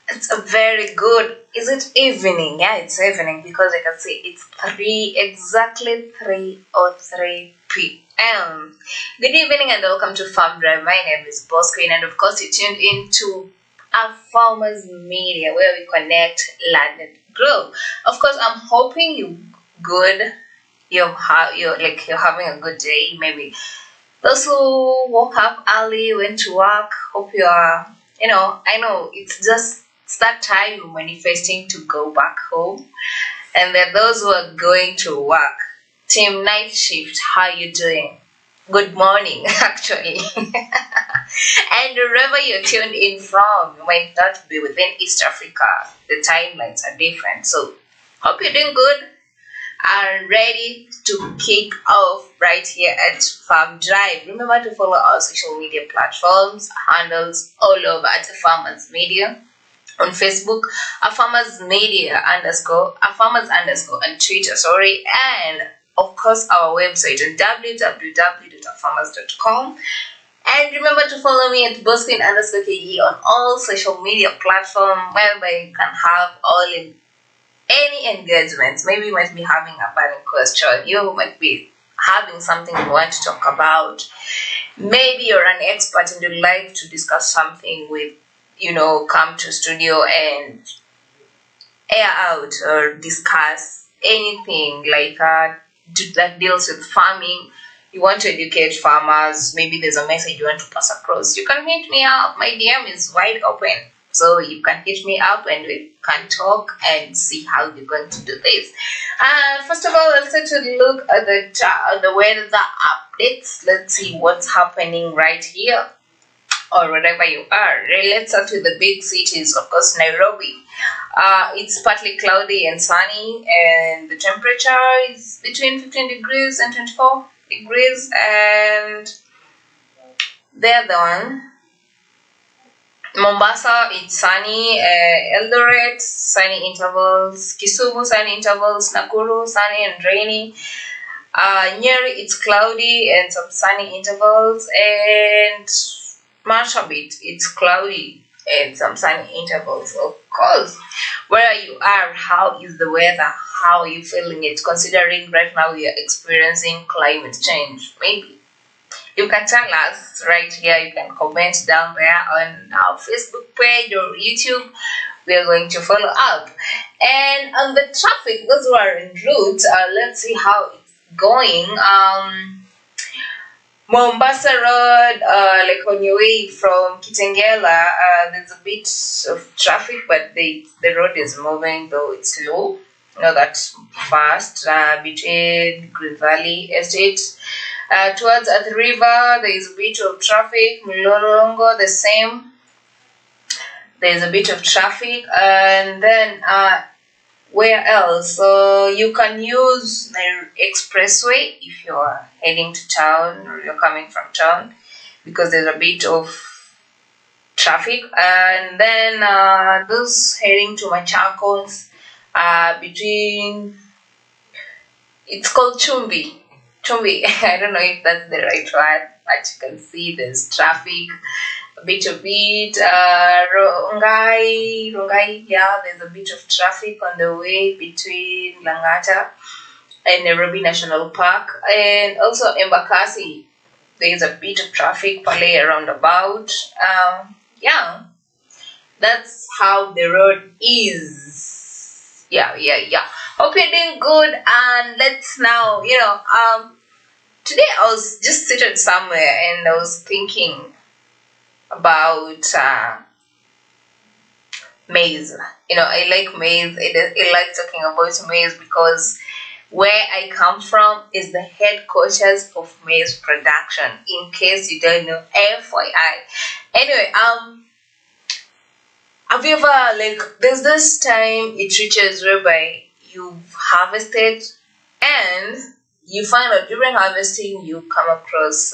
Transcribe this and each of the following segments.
It's a very good. Is it evening? Yeah, it's evening because I can see it's exactly 3:03 p.m. Good evening and welcome to Farm Drive. My name is Boss Queen, and of course, you tuned into our Farmers Media where we connect, learn, and grow. Of course, I'm hoping you good. You're having a good day. Maybe those who woke up early, went to work. Hope you are. I know it's that time you're manifesting to go back home. And then those who are going to work, team night shift, how you doing? Good morning, actually. And wherever you're tuned in from, you might not be within East Africa. The timelines are different. So, hope you're doing good. Are ready to kick off right here at Farm Drive. Remember to follow our social media platforms, handles all over at Farmers Media on Facebook, a farmers underscore on Twitter, and of course our website on www.farmers.com. And remember to follow me at Boskin underscore KE on all social media platforms whereby you can have all in any engagements. Maybe you might be having a burning question, you might be having something you want to talk about. Maybe you're an expert and you'd like to discuss something with, come to studio and air out or discuss anything that deals with farming. You want to educate farmers, maybe there's a message you want to pass across, you can hit me up. My DM is wide open, so you can hit me up and we can talk and see how you're going to do this. First of all, let's take a look at the weather updates. Let's see what's happening right here or wherever you are. Let's start with the big cities. Of course, Nairobi. It's partly cloudy and sunny, and the temperature is between 15 degrees and 24 degrees, and they're the one. Mombasa, it's sunny. Eldoret, sunny intervals. Kisumu, sunny intervals. Nakuru, sunny and rainy. Nyeri, it's cloudy and some sunny intervals. And Marsabit, it's cloudy and some sunny intervals. Of course, where you are, how is the weather? How are you feeling it? Considering right now we are experiencing climate change, maybe you can tell us right here. You can comment down there on our Facebook page or YouTube. We are going to follow up. And on the traffic, those who are en route, let's see how it's going. Mombasa Road, like on your way from Kitengela, there's a bit of traffic, but the road is moving, though it's slow, not that fast, between Green Valley Estate. Towards Athi River, there is a bit of traffic. Mlolongo, the same. There is a bit of traffic. And then, where else? So you can use the expressway if you're heading to town or you're coming from town, because there's a bit of traffic. And then those heading to Machakos, it's called Chumbi. I don't know if that's the right word, but you can see there's traffic a bit of it. Rongai, yeah, there's a bit of traffic on the way between Langata and Nairobi National Park. And also Embakasi, there's a bit of traffic pale around about. Yeah, that's how the road is. Yeah. Hope you're doing good. And let's now, today I was just sitting somewhere and I was thinking about maize. I like maize. I like talking about maize because where I come from is the headquarters of maize production. In case you don't know, FYI. Anyway, have you ever, there's this time it reaches whereby you've harvested and you find out during harvesting you come across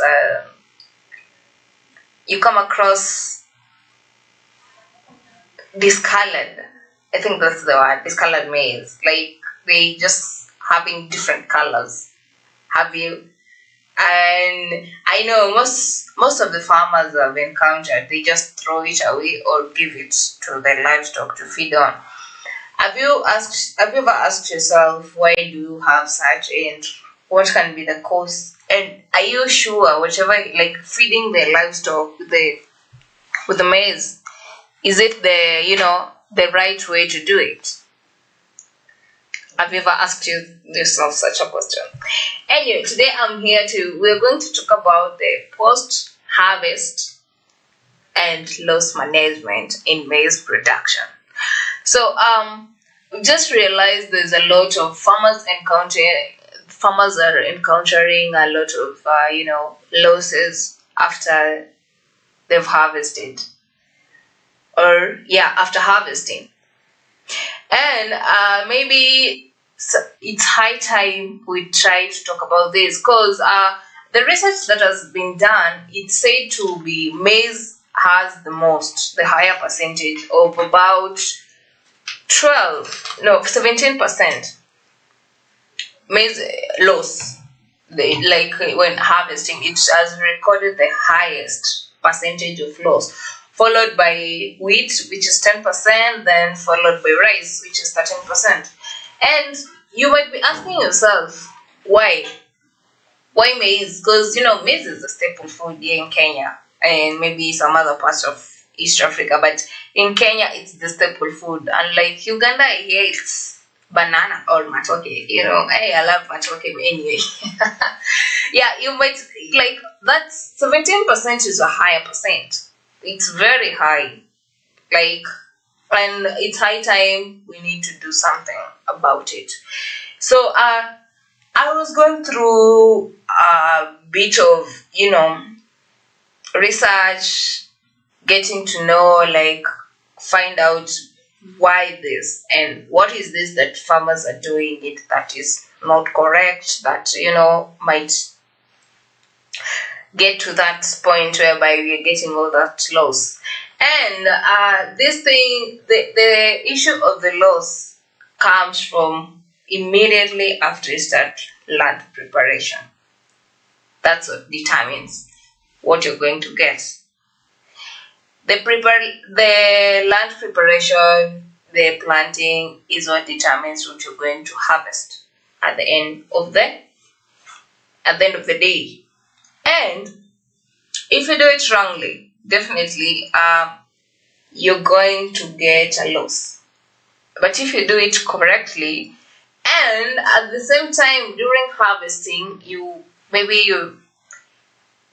discolored. I think that's the word, discolored maize. Like they just having different colors. Have you? And I know most of the farmers I've encountered, they just throw it away or give it to their livestock to feed on. Have you ever asked yourself, why do you have such, and what can be the cause? And are you sure whatever, like feeding the livestock with the maize, is it the right way to do it? Have you ever asked yourself such a question? Anyway, today we're going to talk about the post harvest and loss management in maize production. So we just realized there's a lot of farmers are encountering a lot of losses after they've harvested, or after harvesting. And maybe it's high time we try to talk about this, because the research that has been done, it's said to be maize has the higher percentage of about 17% maize loss. Like when harvesting, it has recorded the highest percentage of loss, followed by wheat, which is 10%, then followed by rice, which is 13%. And you might be asking yourself, why? Why maize? Because maize is a staple food here in Kenya and maybe some other parts of East Africa, but in Kenya it's the staple food. Unlike Uganda, here it's banana or matoke. Hey, I love matoke, but anyway. Yeah, you might like that 17% is a higher percent. It's very high. And it's high time we need to do something about it. So I was going through a bit of research, getting to know, find out why this and what is this that farmers are doing it that is not correct, that might get to that point whereby we are getting all that loss. And this thing, the issue of the loss comes from immediately after you start land preparation. That's what determines what you're going to get. The land preparation, the planting is what determines what you're going to harvest at the end of the day. And if you do it wrongly, definitely you're going to get a loss. But if you do it correctly, and at the same time during harvesting,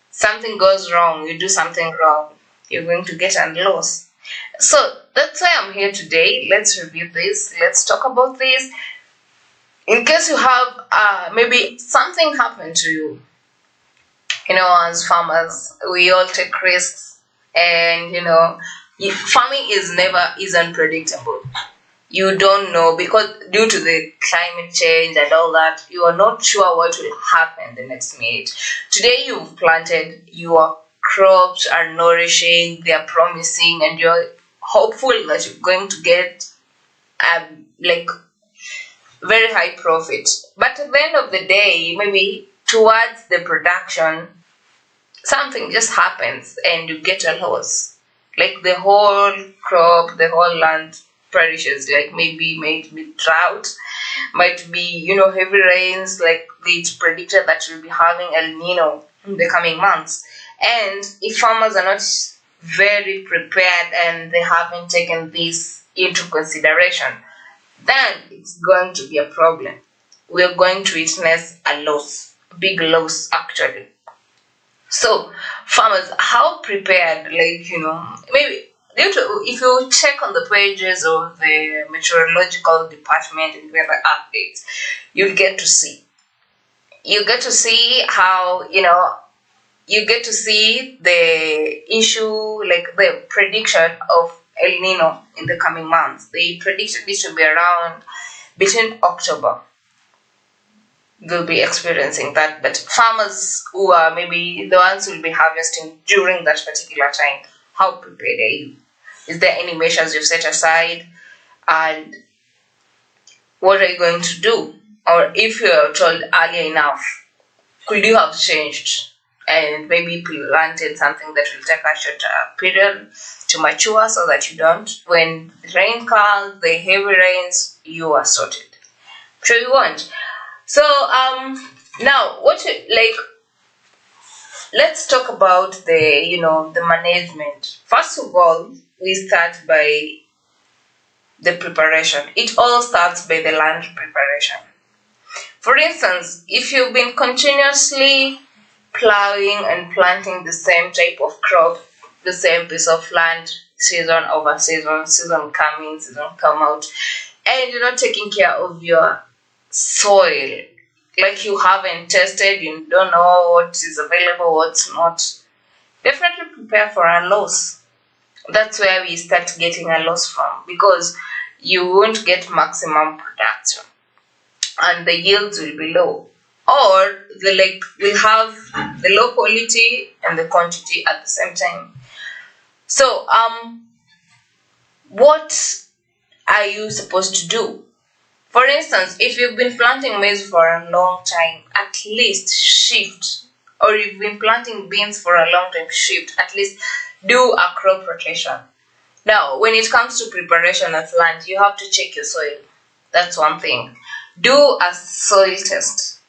something goes wrong, you do something wrong, you're going to get a loss. So that's why I'm here today. Let's review this. Let's talk about this. In case you have maybe something happened to you. As farmers, we all take risks, and farming is unpredictable. You don't know, because due to the climate change and all that, you are not sure what will happen the next minute. Today you've planted, your crops are nourishing, they are promising, and you're hopeful that you're going to get very high profit. But at the end of the day, maybe towards the production, something just happens and you get a loss. Like the whole crop, the whole land perishes. Like maybe drought, might be heavy rains. Like it's predicted that we'll be having El Nino in the coming months. And if farmers are not very prepared and they haven't taken this into consideration, then it's going to be a problem. We're going to witness a loss, a big loss actually. So farmers, how prepared, maybe if you check on the pages of the meteorological department and weather updates, you get to see how you get to see the issue, like the prediction of El Nino in the coming months. They predicted this to be around between October. They'll be experiencing that, but farmers who are maybe the ones who will be harvesting during that particular time, how prepared are you? Is there any measures you've set aside, and what are you going to do? Or if you're told earlier enough, could you have changed and maybe planted something that will take a shorter period to mature so that you don't, when the rain comes, the heavy rains, you are sorted. So you won't. So now let's talk about the management. First of all, we start by the preparation. It all starts by the land preparation. For instance, if you've been continuously plowing and planting the same type of crop, the same piece of land, season over season, season come in, season come out, and you're not taking care of your soil, like you haven't tested, you don't know what is available, what's not, definitely prepare for a loss. That's where we start getting a loss from, because you won't get maximum production and the yields will be low, or we'll have the low quality and the quantity at the same time. So what are you supposed to do? For instance, if you've been planting maize for a long time, at least shift. Or you've been planting beans for a long time, shift. At least do a crop rotation. Now, when it comes to preparation of land, you have to check your soil. That's one thing. Do a soil test.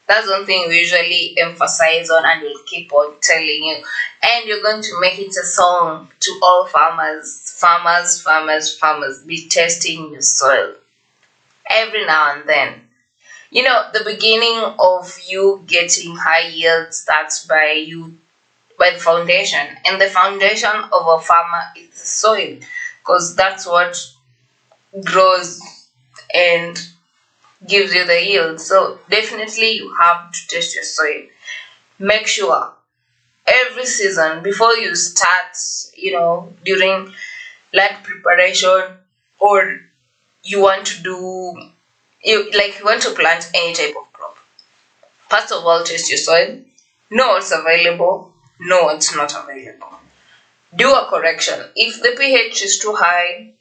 That's one thing we usually emphasize on and we'll keep on telling you. And you're going to make it a song to all farmers. Farmers, farmers, farmers. Be testing your soil every now and then. The beginning of you getting high yield starts by the foundation. And the foundation of a farmer is the soil, because that's what grows and gives you the yield. So definitely you have to test your soil. Make sure every season before you start, during land preparation, or you want to plant any type of crop. First of all, test your soil. Know what's available. Know what's not available. Do a correction. If the pH is too high,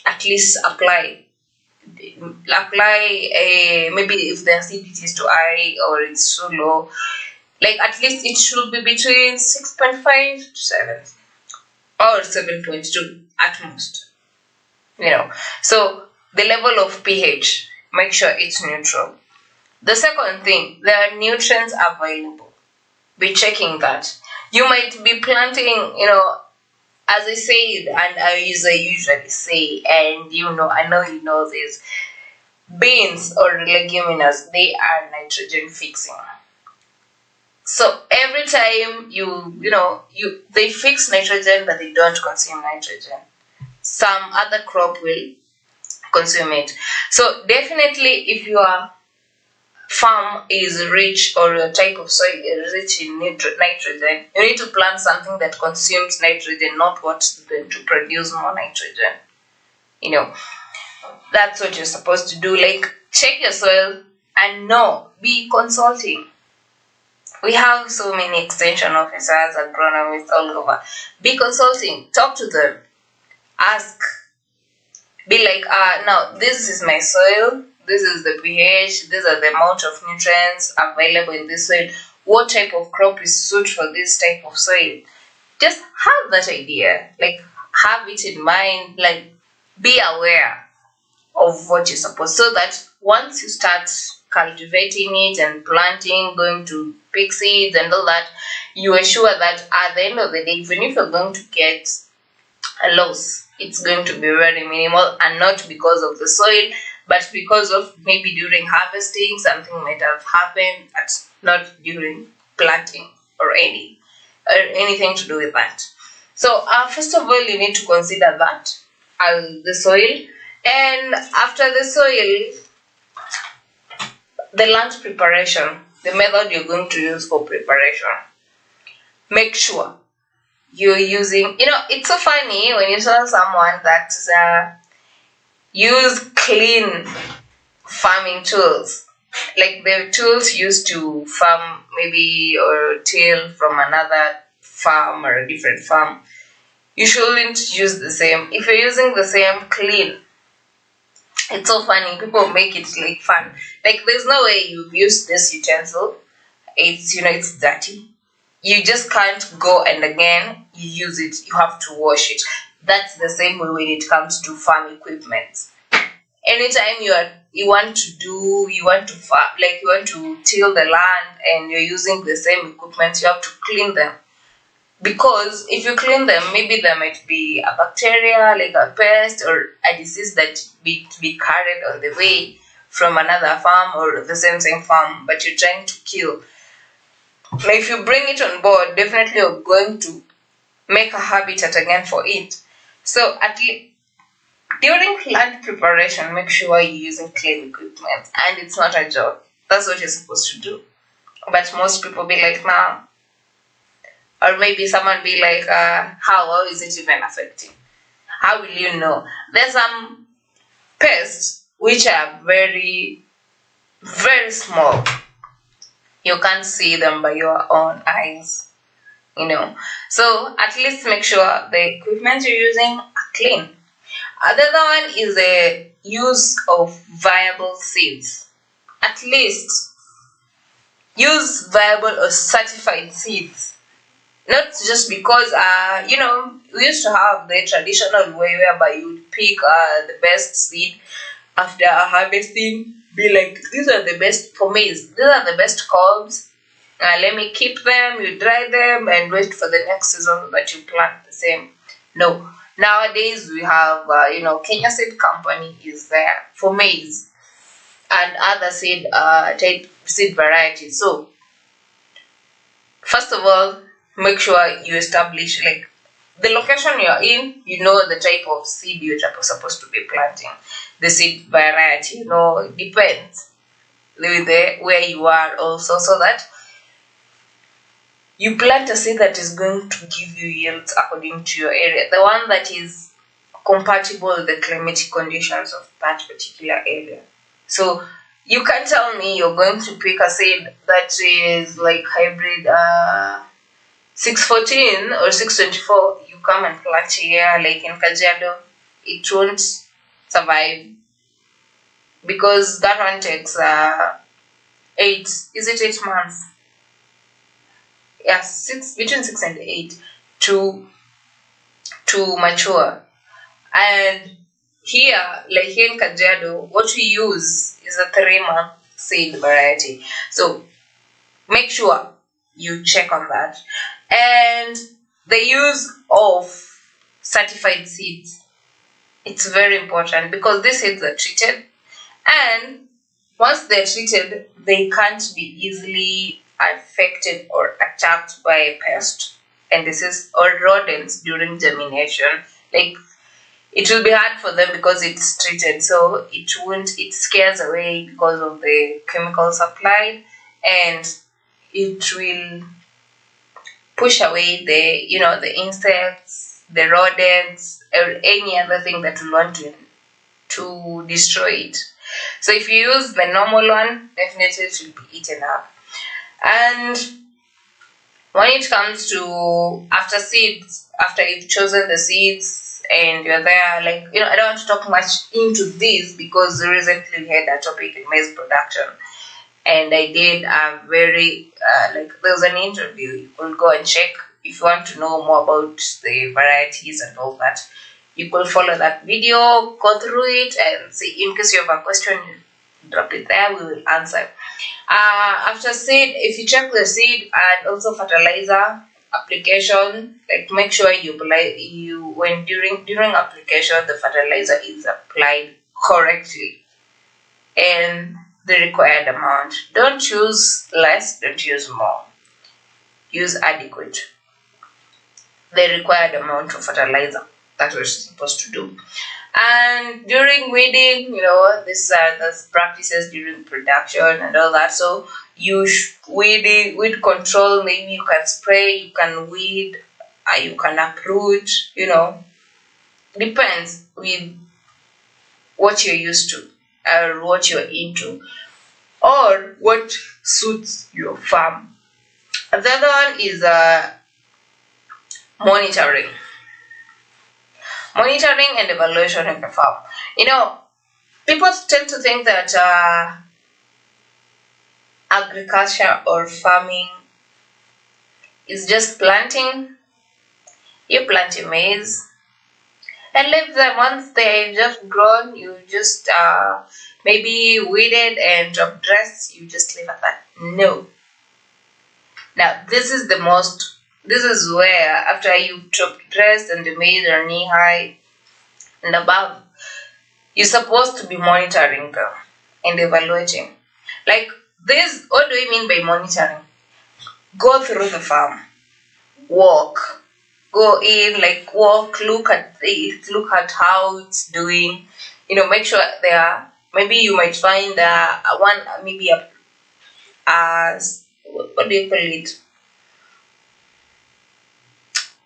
at least apply. Maybe if the acidity is too high or it's too low, at least it should be between 6.5 to 7 or 7.2 at most. So the level of pH, make sure it's neutral. The second thing, there are nutrients available. Be checking that. You might be planting, as I said, and I usually say, and I know you know this, beans or leguminous, they are nitrogen fixing. So every time they fix nitrogen, but they don't consume nitrogen. Some other crop will consume it. So definitely, if your farm is rich, or your type of soil is rich in nitrogen, you need to plant something that consumes nitrogen, not what's going to produce more nitrogen. That's what you're supposed to do. Check your soil and be consulting. We have so many extension officers, agronomists all over. Be consulting. Talk to them. Ask. Be like, now this is my soil. This is the pH. These are the amount of nutrients available in this soil. What type of crop is suited for this type of soil? Just have that idea. Have it in mind. Be aware of what you're supposed, so that once you start cultivating it and planting, going to pick seeds and all that, you are sure that at the end of the day, even if you're going to get a loss, it's going to be very minimal, and not because of the soil, but because of maybe during harvesting something might have happened, but not during planting or anything to do with that. So first of all, you need to consider that the soil, and after the soil, the land preparation, the method you're going to use for preparation. Make sure you're using, it's so funny when you saw someone that use clean farming tools, the tools used to farm maybe or till from another farm or a different farm. You shouldn't use the same. If you're using the same, clean. It's so funny. People make it fun. There's no way you've used this utensil it's dirty. You just can't go and again you use it. You have to wash it. That's the same way when it comes to farm equipment. Anytime you want to farm, like you want to till the land and you're using the same equipment, you have to clean them. Because if you clean them, maybe there might be a bacteria, like a pest or a disease that be carried on the way from another farm or the same farm, but you're trying to kill. Now, if you bring it on board, definitely you're going to make a habitat again for it. So at least during plant preparation, make sure you're using clean equipment, and it's not a job. That's what you're supposed to do. But most people be like, nah. Or maybe someone be like, how is it even affecting? How will you know? There's some pests which are very, very small. You can't see them by your own eyes, So at least make sure the equipment you're using are clean. Another one is the use of viable seeds. At least use viable or certified seeds. Not just because, we used to have the traditional way whereby you would pick the best seed after harvesting, be like, these are the best for maize, these are the best cobs. Let me keep them, you dry them, and wait for the next season that you plant the same. No. Nowadays, we have, Kenya Seed Company is there for maize and other seed varieties. So, first of all, make sure you establish like the location you're in, the type of seed you're supposed to be planting. The seed variety, it depends with where you are also, so that you plant a seed that is going to give you yields according to your area, the one that is compatible with the climatic conditions of that particular area. So you can't tell me you're going to pick a seed that is like hybrid 614 or 624. You come and plant here, like in Kajiado, it won't survive because that one takes 8 months? Yeah, between 6 and 8 to mature. And here, like here in Kajiado, what we use is a 3-month seed variety. So make sure you check on that. And the use of certified seeds, it's very important because these seeds are treated, and once they're treated, they can't be easily affected or attacked by a pest and disease or rodents during germination. Like, it will be hard for them because it's treated, so it scares away because of the chemicals applied, and it will push away the insects, the rodents, or any other thing that will want to destroy it. So if you use the normal one, definitely it will be eaten up. And when it comes to after you've chosen the seeds and you're there, like, I don't want to talk much into this because recently we had a topic in maize production, and I did a very there was an interview. You could go and check if you want to know more about the varieties and all that. You could follow that video, go through it, and see. In case you have a question, you drop it there. We will answer. After seed, if you check the seed and also fertilizer application, like make sure you apply during application the fertilizer is applied correctly and the required amount. Don't use less, don't use more. Use adequate. The required amount of fertilizer. That's what you're supposed to do. And during weeding, these are the practices during production and all that. So you weed control. Maybe you can spray, you can weed, you can uproot. Depends with what you're used to or what you're into or what suits your farm. The other one is monitoring. Monitoring and evaluation of the farm. People tend to think that agriculture or farming is just planting. You plant your maize and leave them. Once they've just grown, you just maybe weeded and top dressed, you just leave at that. No. Now this is where after you top dressed and the maize are knee high and above, you're supposed to be monitoring them and evaluating. Like this, what do we mean by monitoring? Go through the farm, walk, go in, like walk, look at it, look at how it's doing. Make sure they are. Maybe you might find one, maybe what do you call it?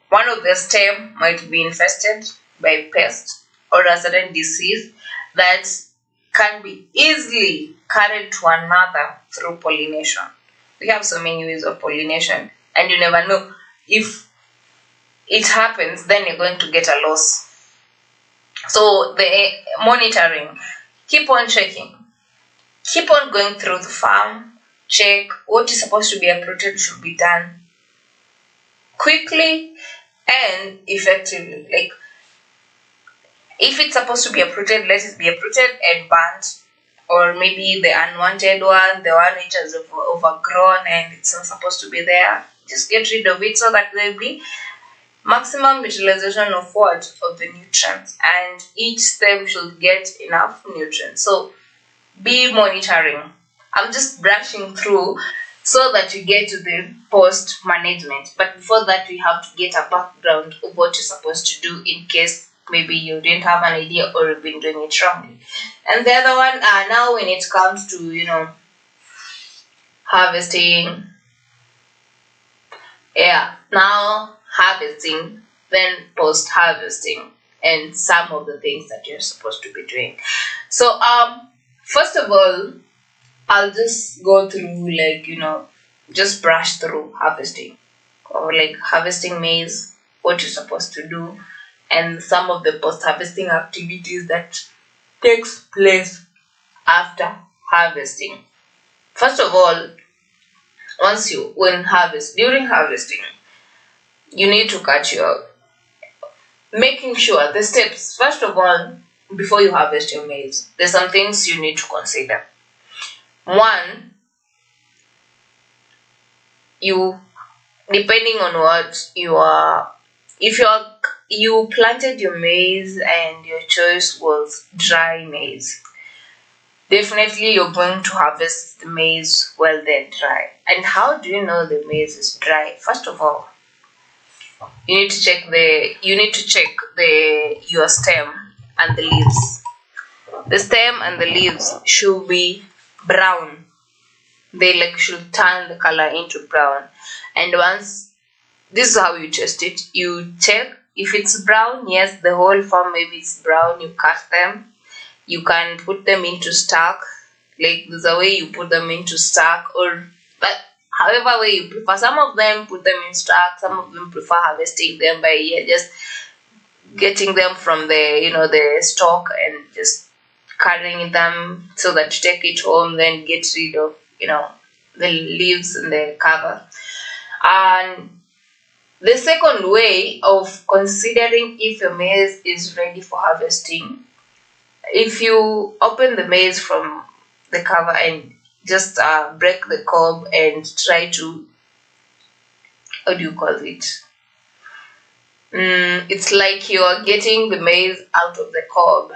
One of the stem might be infested by pest or a certain disease that can be easily carried to another through pollination. We have so many ways of pollination, and you never know if it happens, then you're going to get a loss. So the monitoring, keep on checking, keep on going through the farm, check what is supposed to be uprooted should be done quickly and effectively. Like if it's supposed to be uprooted, let it be uprooted and burnt. Or maybe the unwanted one, the one which has overgrown and it's not supposed to be there, just get rid of it so that there will be maximum utilization of the nutrients, and each stem should get enough nutrients. So be monitoring. I'm just brushing through so that you get to the post management, but before that we have to get a background of what you're supposed to do in case maybe you didn't have an idea or you've been doing it wrongly. And the other one, now when it comes to harvesting, now harvesting, then post harvesting, and some of the things that you're supposed to be doing. So first of all, I'll just go through just brush through harvesting, or like harvesting maize, what you're supposed to do, and some of the post-harvesting activities that takes place after harvesting. First of all, during harvesting, you need to cut making sure the steps. First of all, before you harvest your maize, there's some things you need to consider. One, depending on what if you planted your maize and your choice was dry maize, definitely you're going to harvest the maize while they're dry. And how do you know the maize is dry? First of all, you need to check your stem and the leaves. The stem and the leaves should be brown. They should turn the color into brown. And this is how you test it. You check if it's brown. Yes, the whole farm maybe it's brown. You cut them. You can put them into stack. Like there's a way you put them into stack, but however way you prefer. Some of them put them in stack. Some of them prefer harvesting them by just getting them from the stalk and just carrying them so that you take it home, then get rid of the leaves and the cover. And the second way of considering if your maize is ready for harvesting, if you open the maize from the cover and just break the cob and try to, how do you call it? It's like you are getting the maize out of the cob.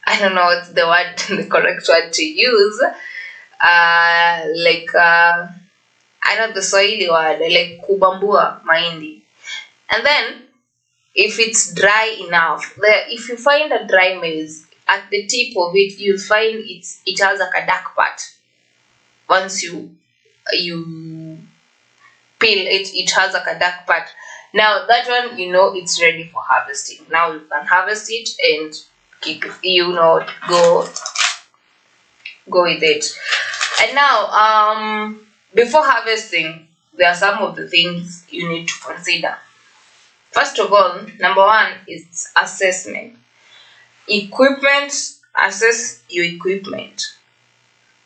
I don't know what's the correct word to use. I know the Swahili word, like kubambua mahindi. And then, if it's dry enough, if you find a dry maize, at the tip of it, you'll find it has a dark part. Once you peel it, it has a dark part. Now that one, it's ready for harvesting. Now you can harvest it and keep go with it. And now, before harvesting, there are some of the things you need to consider. First of all, number one is assessment. Equipment. Assess your equipment.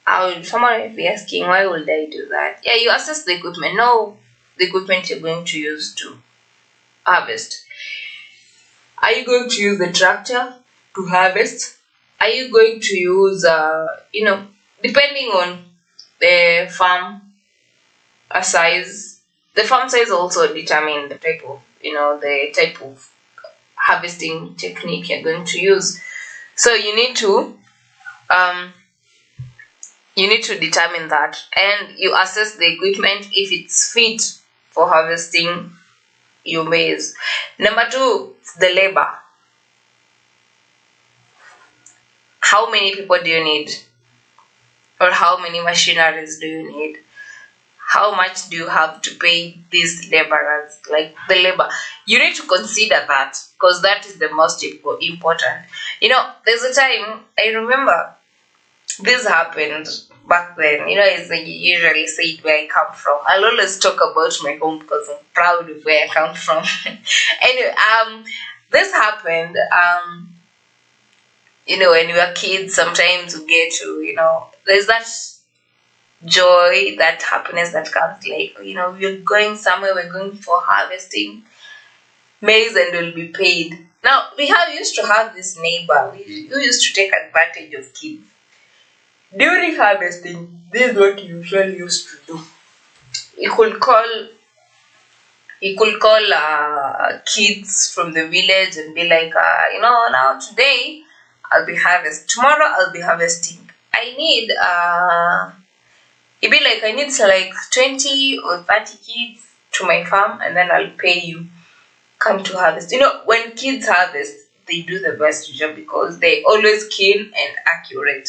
Someone might be asking, why would I do that? Yeah, you assess the equipment. Know the equipment you're going to use to harvest. Are you going to use the tractor to harvest? Are you going to use, depending on the farm size, the farm size also determine the type of, harvesting technique you're going to use. So um, you need to determine that, and you assess the equipment if it's fit for harvesting your maize. Number two, the labor. How many people do you need? Or how many machineries do you need? How much do you have to pay these laborers? Like the labor. You need to consider that, because that is the most important. There's a time, I remember this happened back then. As I usually say it where I come from. I'll always talk about my home because I'm proud of where I come from. Anyway, this happened. When we were kids, sometimes we get to, there's that joy, that happiness that comes, like, we're going somewhere, we're going for harvesting maize and we'll be paid. Now, used to have this neighbor who used to take advantage of kids. During harvesting, this is what he usually used to do. He could call kids from the village and be like, now today I'll be harvesting. Tomorrow I'll be harvesting. I need it'd be like, I need like 20 or 30 kids to my farm, and then I'll pay you. Come to harvest. When kids harvest, they do the best job because they always keen and accurate.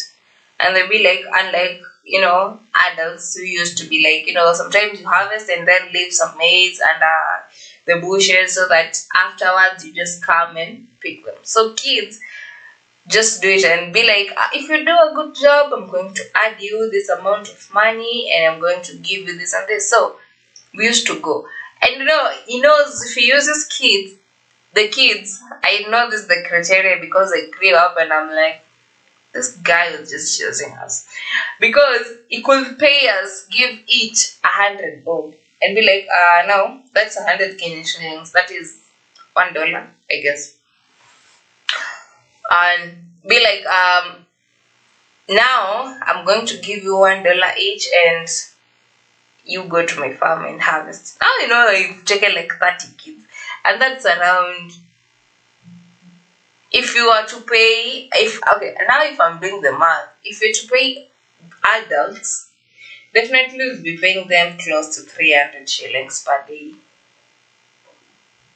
And they'll be like, unlike, adults who used to be like, sometimes you harvest and then leave some maize under the bushes so that afterwards you just come and pick them. So kids just do it and be like, if you do a good job, I'm going to add you this amount of money and I'm going to give you this and this. So we used to go. And he knows if he uses the kids, I know this is the criteria because I grew up and I'm like, this guy was just choosing us. Because he could pay us, give each 100 bob and be like, no, that's 100 Kenyan shillings. That is $1, I guess. And be like, now I'm going to give you $1 each and you go to my farm and harvest. Now you've taken like 30 kids, and that's around, if you are to pay, if I'm doing the math, if you're to pay adults, definitely you'll be paying them close to 300 shillings per day.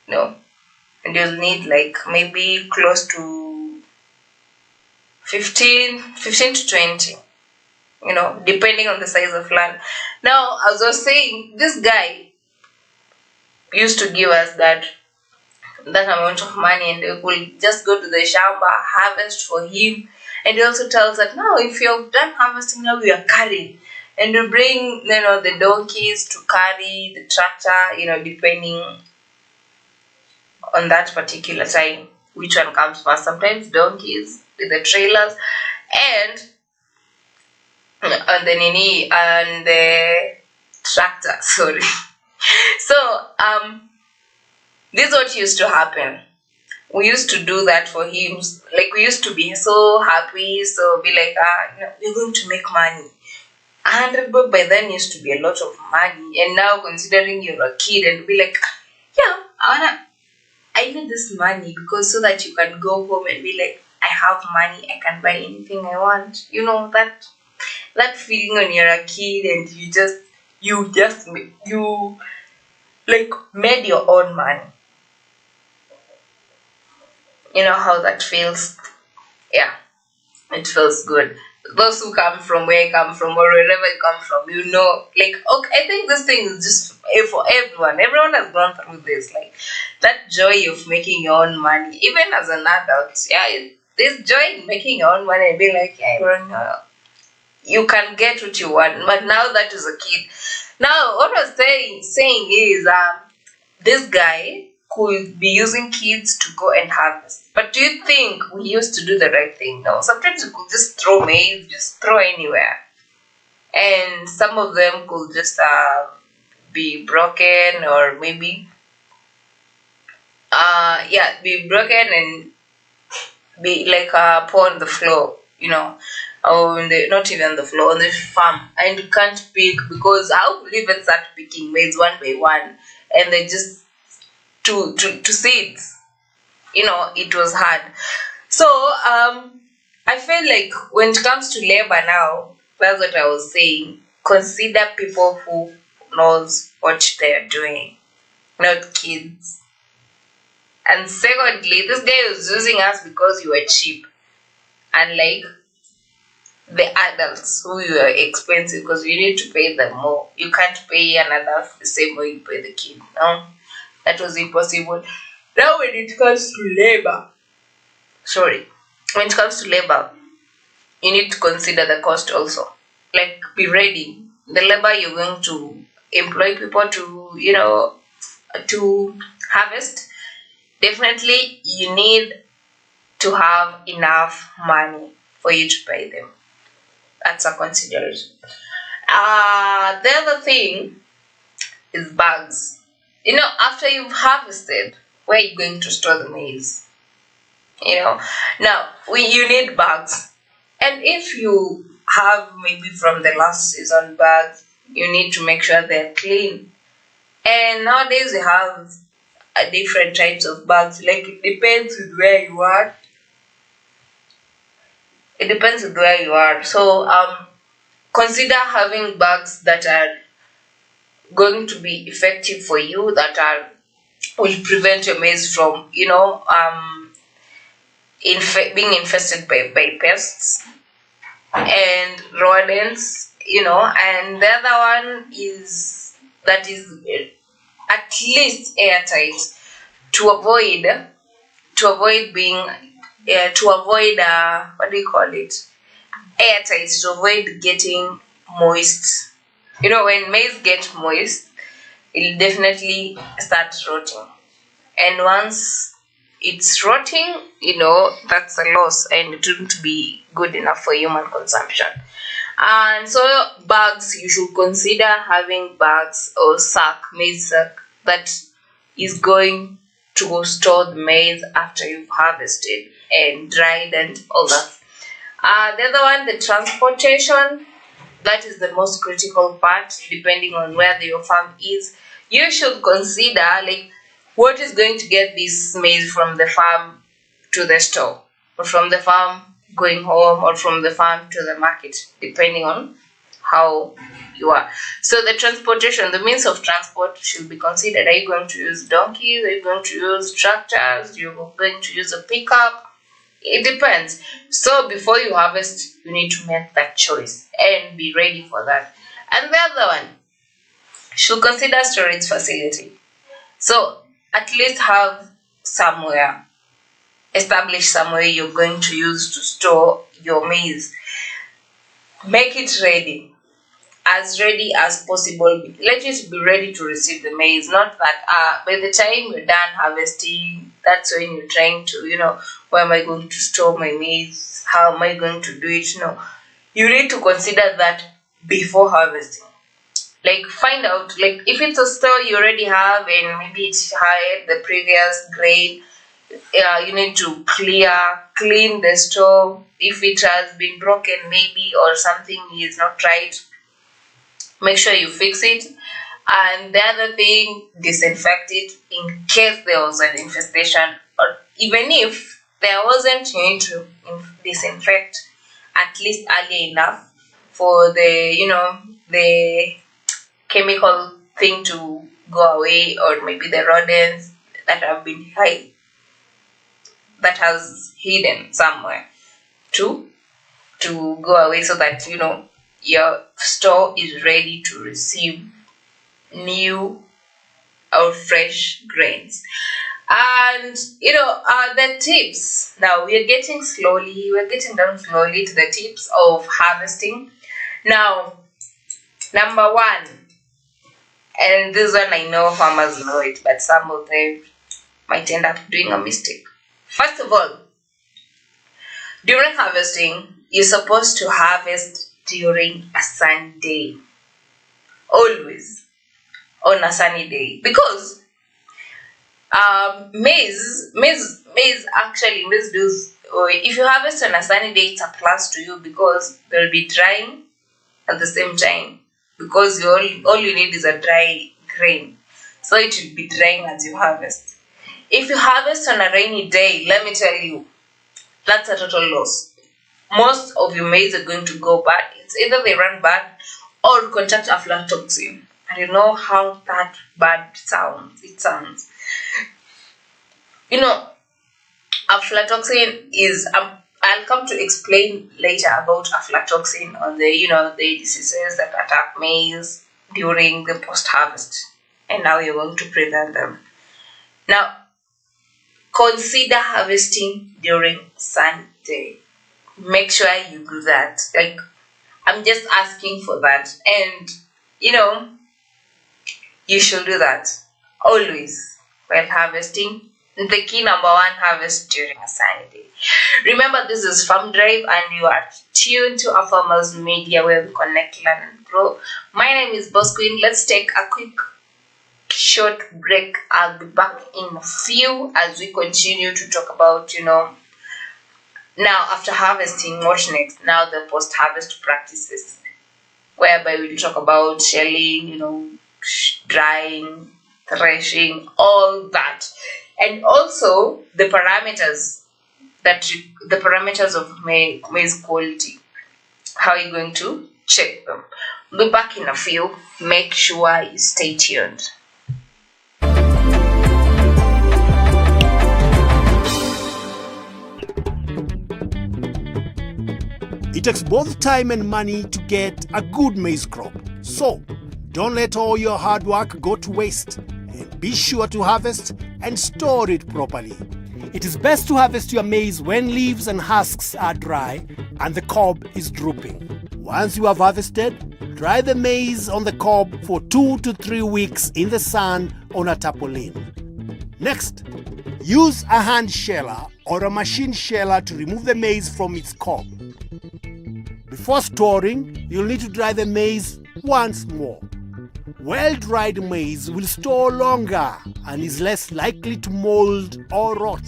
And you'll need like maybe close to 15 to 20, depending on the size of land. Now, as I was saying, this guy used to give us that amount of money, and we will just go to the shamba, harvest for him. And he also tells that, now if you're done harvesting, now we are carrying. And we bring, the donkeys to carry the tractor, depending on that particular time, which one comes first. Sometimes donkeys with the trailers and the tractor, sorry. So, this is what used to happen. We used to do that for him. Like, we used to be so happy, so be like, we're going to make money. 100 bob by then used to be a lot of money. And now, considering you're a kid, and be like, yeah, I need this money because so that you can go home and be like, I have money, I can buy anything I want. That feeling when you're a kid and you made your own money. You know how that feels? Yeah, it feels good. Those who come from where I come from or wherever you come from, okay, I think this thing is just for everyone. Everyone has gone through this, like that joy of making your own money. Even as an adult, there's joy in making your own money and be like, you can get what you want. But now that is a kid. Now, what I was saying is, this guy could be using kids to go and harvest. But do you think we used to do the right thing? No. Sometimes we could just throw maize, just throw anywhere. and some of them could just be broken, or maybe be broken and be like pour on the floor, or not even the floor, on the farm, and you can't pick, because how could you even start picking maize one by one, and they just to seeds, it was hard. So I feel like when it comes to labor now, that's what I was saying. Consider people who knows what they're doing, not kids. And secondly, this guy was using us because you were cheap, unlike the adults who you are expensive, because you need to pay them more. You can't pay an adult the same way you pay the kid. No, that was impossible. Now when it comes to labor, when it comes to labor, you need to consider the cost also. Like, be ready. The labor you're going to employ people to harvest, definitely you need to have enough money for you to pay them. That's a consideration. The other thing is bags. After you've harvested, where are you going to store the maize? Now you need bags, and if you have maybe from the last season bags, you need to make sure they're clean. And nowadays we have different types of bags. Like, it depends with where you are. So consider having bags that are going to be effective for you, that will prevent your maize from being infested by pests and rodents. And the other one is that is at least airtight, to avoid being to avoid what do you call it, airtight, to avoid getting moist. When maize gets moist, it'll definitely start rotting, and once it's rotting, that's a loss, and it wouldn't be good enough for human consumption. And so bags, you should consider having bags or maize sack, that is going to store the maize after you've harvested and dried and all that. The other one, the transportation, that is the most critical part. Depending on where your farm is, you should consider, like, what is going to get this maize from the farm to the store, or from the farm going home, or from the farm to the market, depending on how you are. So the transportation, the means of transport should be considered. Are you going to use donkeys? Are you going to use tractors? You're going to use a pickup? It depends. So before you harvest, you need to make that choice and be ready for that. And the other one, should consider storage facility. So at least have establish somewhere you're going to use to store your maize. Make it ready as possible. Let it be ready to receive the maize. Not that by the time you're done harvesting, that's when you're trying to, where am I going to store my maize? How am I going to do it? No, you need to consider that before harvesting. Like, find out, like, if it's a store you already have and maybe it's hired the previous grain, you need to clean the store. If it has been broken maybe, or something is not right, make sure you fix it. And the other thing, disinfect it in case there was an infestation, or even if there wasn't, you need to disinfect at least early enough for the chemical thing to go away, or maybe the rodents that have been that has hidden somewhere to go away, so that your store is ready to receive new or fresh grains. And the tips. Now we're getting down slowly to the tips of harvesting. Now, number one, and this one I know farmers know it, but some of them might end up doing a mistake. First of all, during harvesting, you're supposed to harvest during a sunny day. Always on a sunny day, because maize does, if you harvest on a sunny day, it's a plus to you because they'll be drying at the same time, because all you need is a dry grain, so it will be drying as you harvest. If you harvest on a rainy day, let me tell you, that's a total loss. Most of your maize are going to go bad. It's either they run bad or contract aflatoxin. And you know how that bad sounds. It sounds. Aflatoxin is, I'll come to explain later about aflatoxin on the diseases that attack maize during the post-harvest, and how you're going to prevent them. Now, consider harvesting during sun day. Make sure you do that. Like, I'm just asking for that, and you should do that always while harvesting. The key number one, harvest during a sunny day. Remember, this is Farm Drive, and you are tuned to our Farmers Media, where we connect, learn, and grow. My name is Boss Queen. Let's take a quick short break. I'll be back in a few as we continue to talk about, now after harvesting, what next? Now the post-harvest practices, whereby we'll talk about shelling, drying, threshing, all that. And also the parameters of maize quality. How are you going to check them? We'll be back in a few. Make sure you stay tuned. It takes both time and money to get a good maize crop. So, don't let all your hard work go to waste. And be sure to harvest and store it properly. It is best to harvest your maize when leaves and husks are dry and the cob is drooping. Once you have harvested, dry the maize on the cob for 2 to 3 weeks in the sun on a tarpaulin. Next, use a hand sheller or a machine sheller to remove the maize from its cob. Before storing, you'll need to dry the maize once more. Well-dried maize will store longer and is less likely to mold or rot,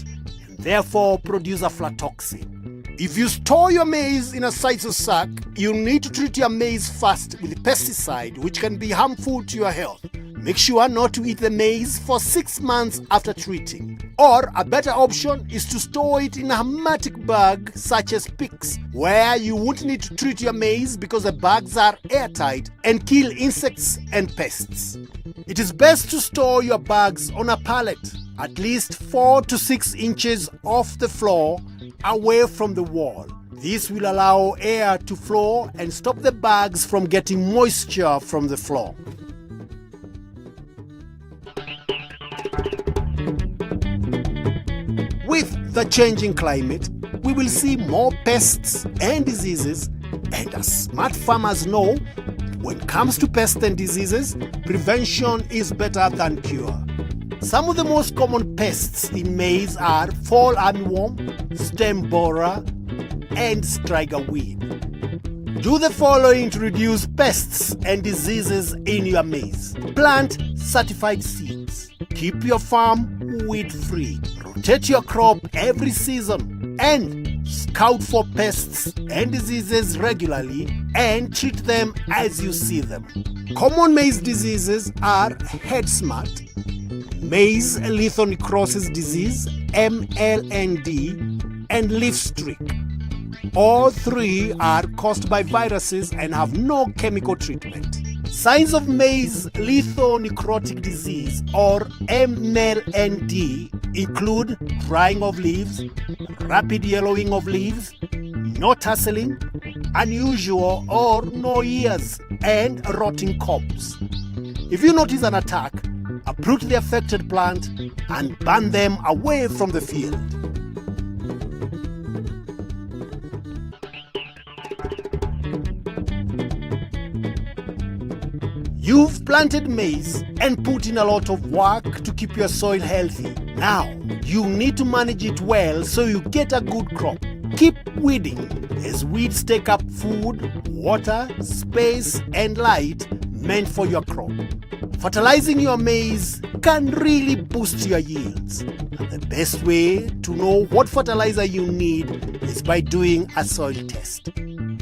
and therefore produce aflatoxin. If you store your maize in a sisal sack, you'll need to treat your maize first with pesticide, which can be harmful to your health. Make sure not to eat the maize for 6 months after treating. Or a better option is to store it in a hermetic bag such as PICS, where you won't need to treat your maize because the bags are airtight and kill insects and pests. It is best to store your bags on a pallet, at least 4 to 6 inches off the floor, away from the wall. This will allow air to flow and stop the bags from getting moisture from the floor. With the changing climate, we will see more pests and diseases, and as smart farmers know, when it comes to pests and diseases, prevention is better than cure. Some of the most common pests in maize are fall armyworm, stem borer, and striga weed. Do the following to reduce pests and diseases in your maize. Plant certified seeds. Keep your farm weed-free. Rotate your crop every season and scout for pests and diseases regularly and treat them as you see them. Common maize diseases are head smut, maize lithonecrosis disease, MLND, and leaf streak. All three are caused by viruses and have no chemical treatment. Signs of maize lithonecrotic disease or MLND include drying of leaves, rapid yellowing of leaves, no tasseling, unusual or no ears, and rotting cobs. If you notice an attack, uproot the affected plant and burn them away from the field. You've planted maize and put in a lot of work to keep your soil healthy. Now, you need to manage it well so you get a good crop. Keep weeding, as weeds take up food, water, space, and light meant for your crop. Fertilizing your maize can really boost your yields. And the best way to know what fertilizer you need is by doing a soil test.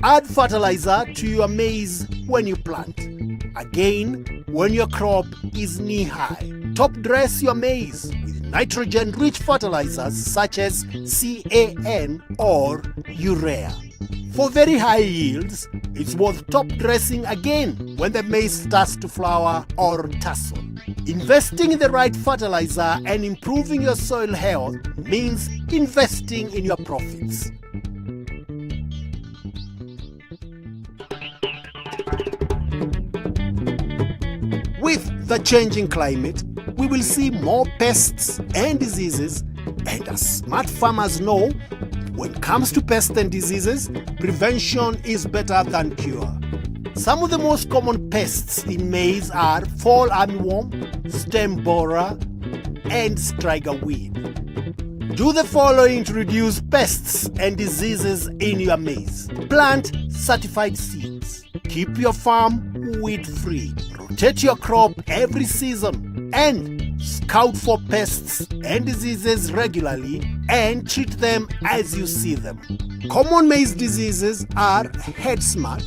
Add fertilizer to your maize when you plant. Again, when your crop is knee-high. Top dress your maize with nitrogen-rich fertilizers such as CAN or urea. For very high yields, it's worth top dressing again when the maize starts to flower or tassel. Investing in the right fertilizer and improving your soil health means investing in your profits. With the changing climate, we will see more pests and diseases, and as smart farmers know, when it comes to pests and diseases, prevention is better than cure. Some of the most common pests in maize are fall armyworm, stem borer, and striga weed. Do the following to reduce pests and diseases in your maize. Plant certified seeds. Keep your farm weed-free. Rotate your crop every season and scout for pests and diseases regularly and treat them as you see them. Common maize diseases are head smut,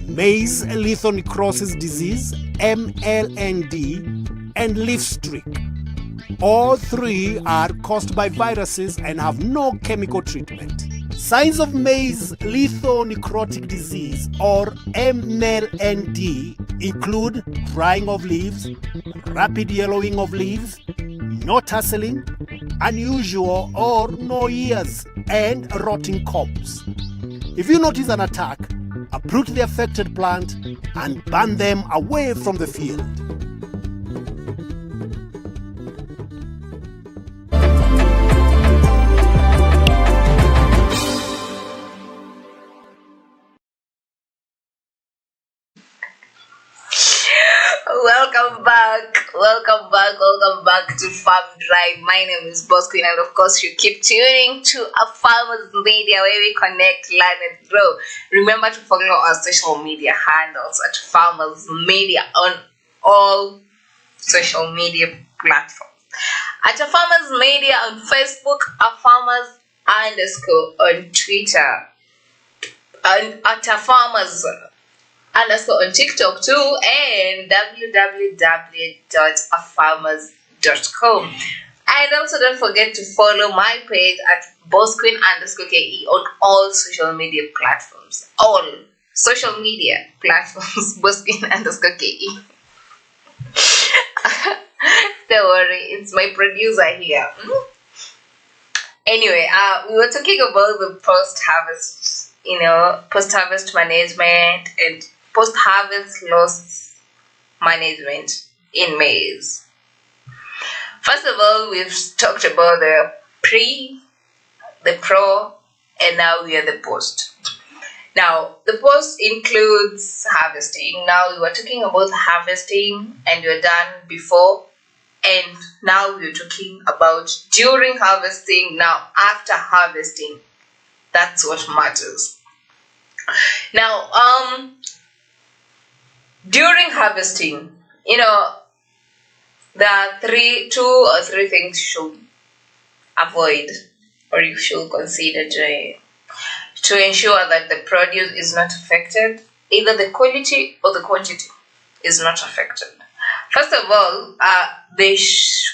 maize lithonecrosis disease, MLND, and leaf streak. All three are caused by viruses and have no chemical treatment. Signs of maize lithonecrotic disease or MLND include drying of leaves, rapid yellowing of leaves, no tasseling, unusual or no ears, and rotting cobs. If you notice an attack, uproot the affected plant and burn them away from the field. Welcome back to Farm Drive. My name is Boss Queen, and of course you keep tuning to a Farmers Media where we connect, learn and grow. Remember to follow our social media handles at Farmers Media on all social media platforms. At a Farmers Media on Facebook, a Farmers _ on Twitter, and at a Farmers _ on TikTok too, and www.afarmers.com. And also don't forget to follow my page at bossqueen _ke on all social media platforms. All social media platforms, bossqueen _ke. Don't worry, it's my producer here. Anyway, we were talking about the post-harvest, post-harvest management and post-harvest loss management in maize. First of all, we've talked about the pre, the pro, and now we are the post. Now, the post includes harvesting. Now, we were talking about harvesting and you're done before, and now we're talking about during harvesting, now after harvesting. That's what matters. Now, during harvesting, there are 2 or 3 things you should avoid or you should consider to ensure that the produce is not affected. Either the quality or the quantity is not affected. First of all, the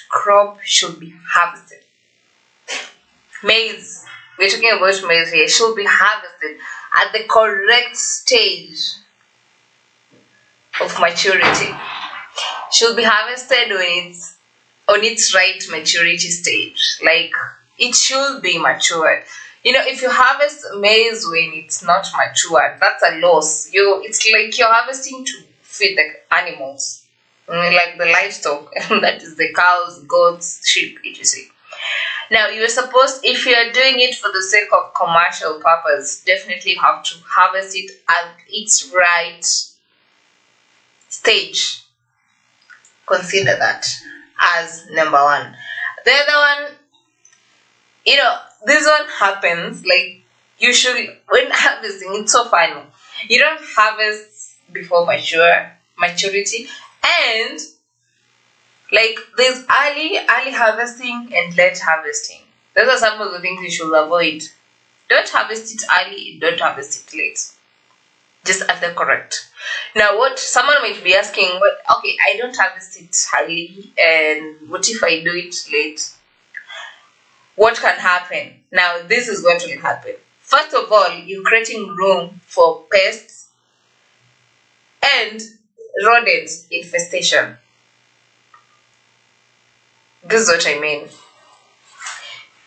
crop should be harvested. Maize, we're talking about maize here, should be harvested at the correct stage of maturity. Should be harvested when it's on its right maturity stage. Like, it should be matured. If you harvest maize when it's not matured, that's a loss. It's like you're harvesting to feed the animals, like the livestock, that is the cows, goats, sheep, etc. Now, you're supposed, if you're doing it for the sake of commercial purpose, definitely have to harvest it at its right stage. Consider that as number 1. The other one, this one happens, like, you should, when harvesting, it's so funny. You don't harvest before maturity, and like there's early harvesting and late harvesting. Those are some of the things you should avoid. Don't harvest it early, don't harvest it late. Just at the correct. Now, what someone might be asking, okay, I don't harvest it early, and what if I do it late? What can happen? Now, this is what will happen. First of all, you're creating room for pests and rodents infestation. This is what I mean.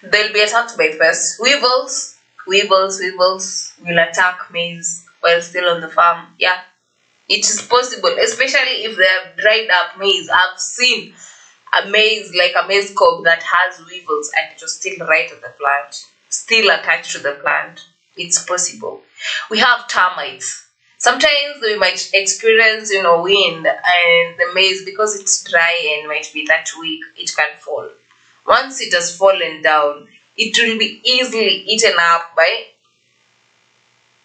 They'll be attacked by pests. Weevils will attack maize while still on the farm. Yeah, it is possible, especially if they have dried up maize. I've seen a maize, like a maize cob that has weevils and it was still right at the plant, still attached to the plant. It's possible. We have termites. Sometimes we might experience, wind, and the maize, because it's dry and might be that weak, it can fall. Once it has fallen down, it will be easily eaten up by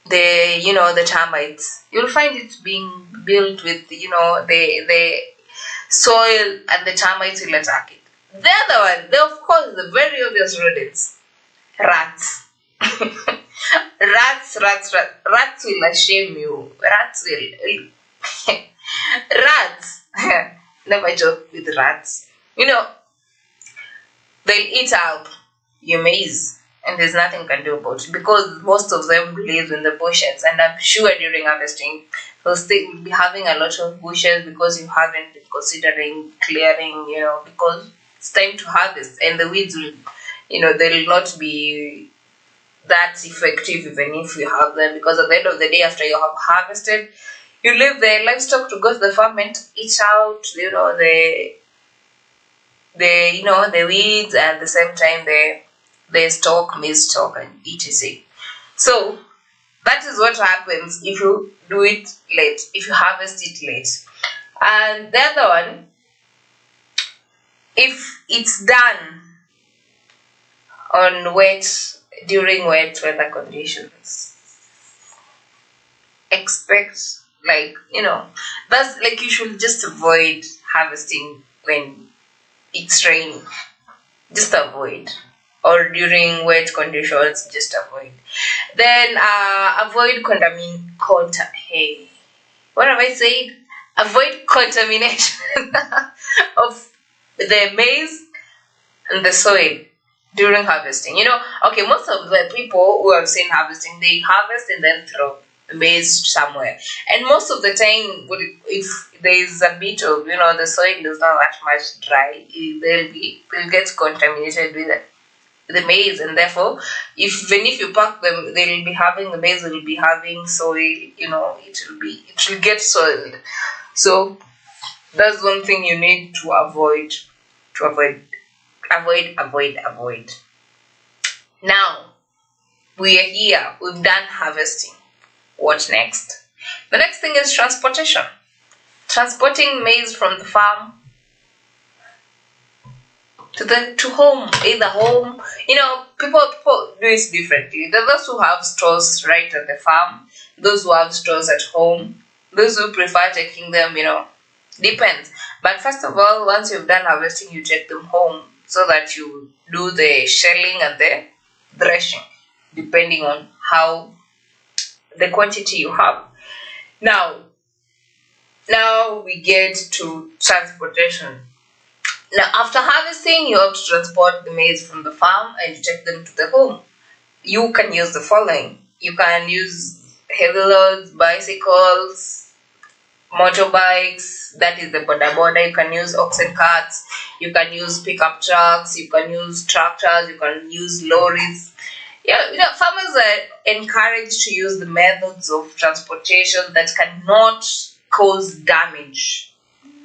the termites. You'll find it being built with, the soil, and the termites will attack it. The other one, of course, the very obvious rodents. Rats. Rats will shame you. Rats will. Rats. Never joke with rats. They'll eat up your maize, and there's nothing you can do about it, because most of them live in the bushes, and I'm sure during harvesting you'll be having a lot of bushes because you haven't been considering clearing, because it's time to harvest, and the weeds will, they'll not be that effective even if you have them, because at the end of the day, after you have harvested, you leave the livestock to go to the farm and eat out, the weeds, and at the same time the stock, maize stock, and etc. So that is what happens if you do it late, if you harvest it late. And the other one, if it's done during wet weather conditions, expect, that's like, you should just avoid harvesting when it's raining. Just avoid. Or during wet conditions, just avoid. Then avoid what have I said? Avoid contamination of the maize and the soil during harvesting. Okay, most of the people who have seen harvesting, they harvest and then throw maize somewhere. And most of the time, if there is a bit of, the soil is not that much dry, they'll get contaminated with the maize, and therefore, even if you pack them, they'll be having, the maize will be having soil, it will get soiled. So that's one thing you need to avoid. Avoid. Now, we are here, we've done harvesting. What next? The next thing is transportation. Transporting maize from the farm to home, either home. People do it differently. There are those who have stores right at the farm, those who have stores at home, those who prefer taking them, depends. But first of all, once you've done harvesting, you take them home so that you do the shelling and the threshing, depending on how the quantity you have. Now we get to transportation. Now, after harvesting, you have to transport the maize from the farm and you take them to the home. You can use the following. You can use heavy loads, bicycles, motorbikes, that is the boda. You can use oxen carts, you can use pickup trucks, you can use tractors, you can use lorries. Farmers are encouraged to use the methods of transportation that cannot cause damage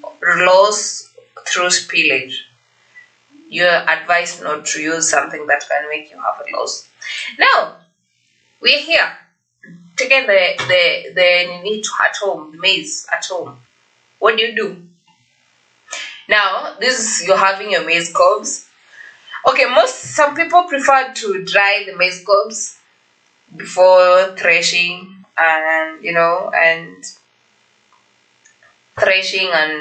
or loss through spillage. You're advised not to use something that can make you have a loss. Now, we're here taking the meat at home, the maize at home. What do? Now, you're having your maize cobs. Okay, some people prefer to dry the maize cobs before threshing, and threshing, and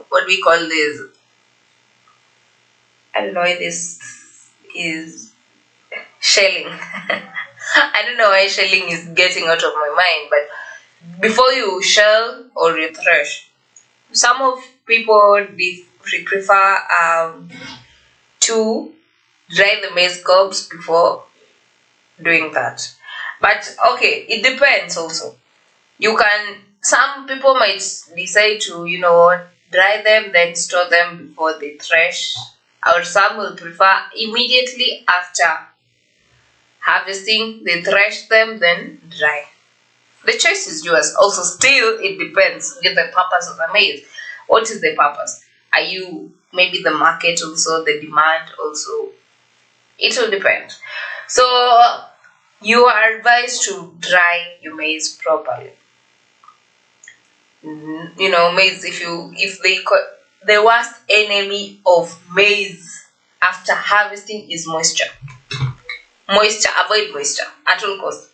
what we call this. I don't know if this is shelling. I don't know why shelling is getting out of my mind, but before you shell or you thresh, some of people prefer to dry the maize cobs before doing that. But okay, it depends also. Some people might decide to, dry them, then store them before they thresh, or some will prefer immediately after harvesting, they thresh them, then dry. The choice is yours. Also, still, it depends with the purpose of the maize. What is the purpose? Are you, maybe the market also, the demand also? It will depend. So, you are advised to dry your maize properly. Maize, the worst enemy of maize after harvesting is moisture. Avoid moisture at all costs.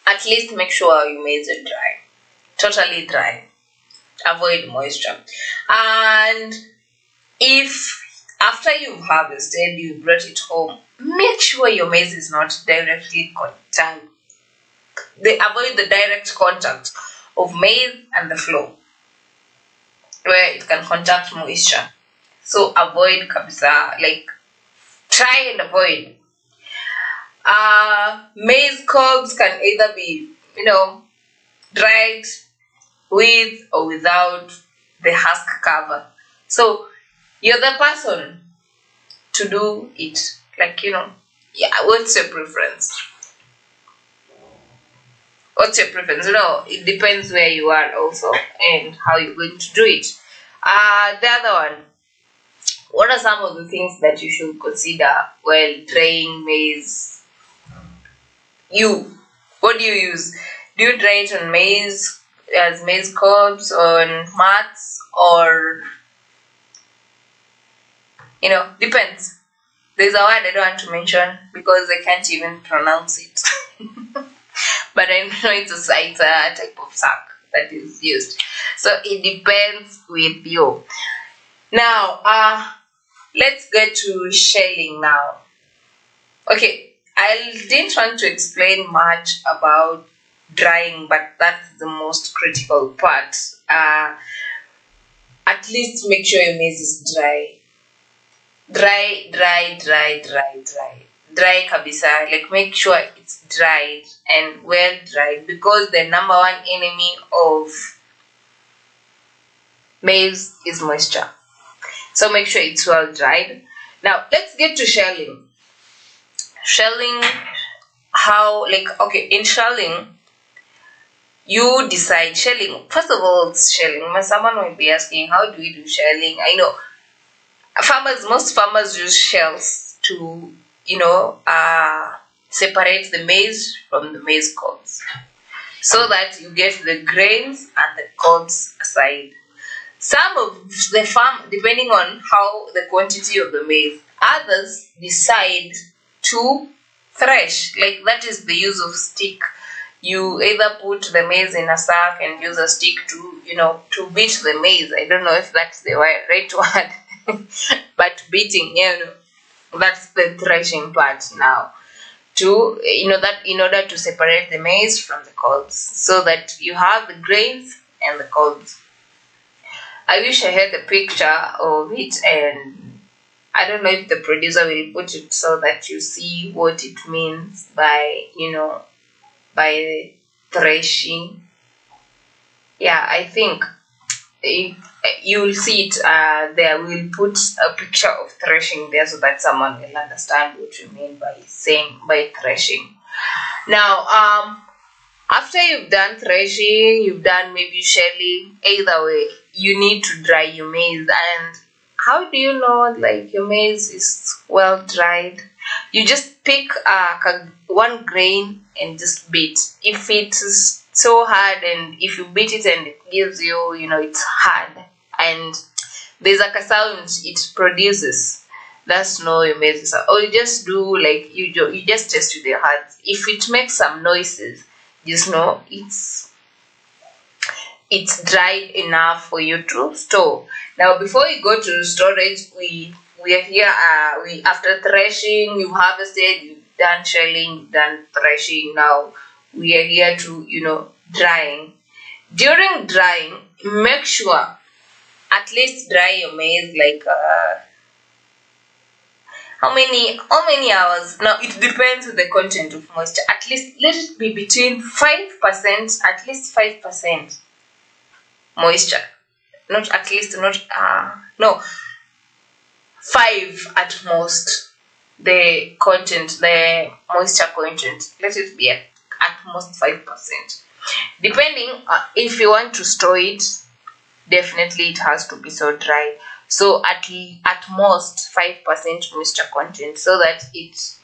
At least make sure your maize is dry, totally dry. Avoid moisture. And if after you've harvested, you brought it home, make sure your maize is not directly contact. Avoid the direct contact of maize and the floor, where it can contact moisture. So avoid kabisa, try and avoid. Maize cobs can either be, dried with or without the husk cover. So you're the person to do it. What's your preference? What's your preference? It depends where you are also and how you're going to do it. The other one, what are some of the things that you should consider while drying maize? What do you use? Do you dry it on maize, as maize cobs, on mats, or depends. There's a word I don't want to mention because I can't even pronounce it. But I know it's a type of sack that is used. So it depends with you. Now, let's get to shelling now. Okay, I didn't want to explain much about drying, but that's the most critical part. At least make sure your maize is dry. Dry kabisa. Make sure it's dried and well dried, because the number one enemy of maize is moisture. So make sure it's well dried. Now let's get to shelling. Shelling, in shelling, you decide shelling. First of all, it's shelling. Someone might be asking, how do we do shelling? I know most farmers use shells to, separate the maize from the maize cobs, so that you get the grains and the cobs aside. Some of the farm, depending on how the quantity of the maize, others decide to thresh. That is the use of stick. You either put the maize in a sack and use a stick to beat the maize. I don't know if that's the right word, but beating, that's the threshing part now. That in order to separate the maize from the cobs, so that you have the grains and the cobs. I wish I had a picture of it, and I don't know if the producer will put it so that you see what it means by threshing. Yeah, I think you will see it there. We'll put a picture of threshing there so that someone will understand what you mean by threshing. Now, after you've done threshing, you've done maybe shelling, either way, you need to dry your maize. And how do you know your maize is well dried? You just pick one grain and just beat. If it is so hard, and if you beat it and it gives you, it's hard, and there's like a sound it produces. That's no your maize sound. Or you just do like you just test with your hands. If it makes some noises, just know it's dried enough for you to store. Now before you go to storage, we are here, we after threshing, you've harvested, you've done shelling, you've done threshing. Now we are here to drying. During drying, make sure at least dry your maize like how many hours. Now it depends on the content of moisture. At least let it be between 5%, at least 5% moisture. Not at least, not no, 5 at most. The moisture content, let it be at most 5%. Depending if you want to store it, definitely it has to be so dry. So at most 5% moisture content, so that it's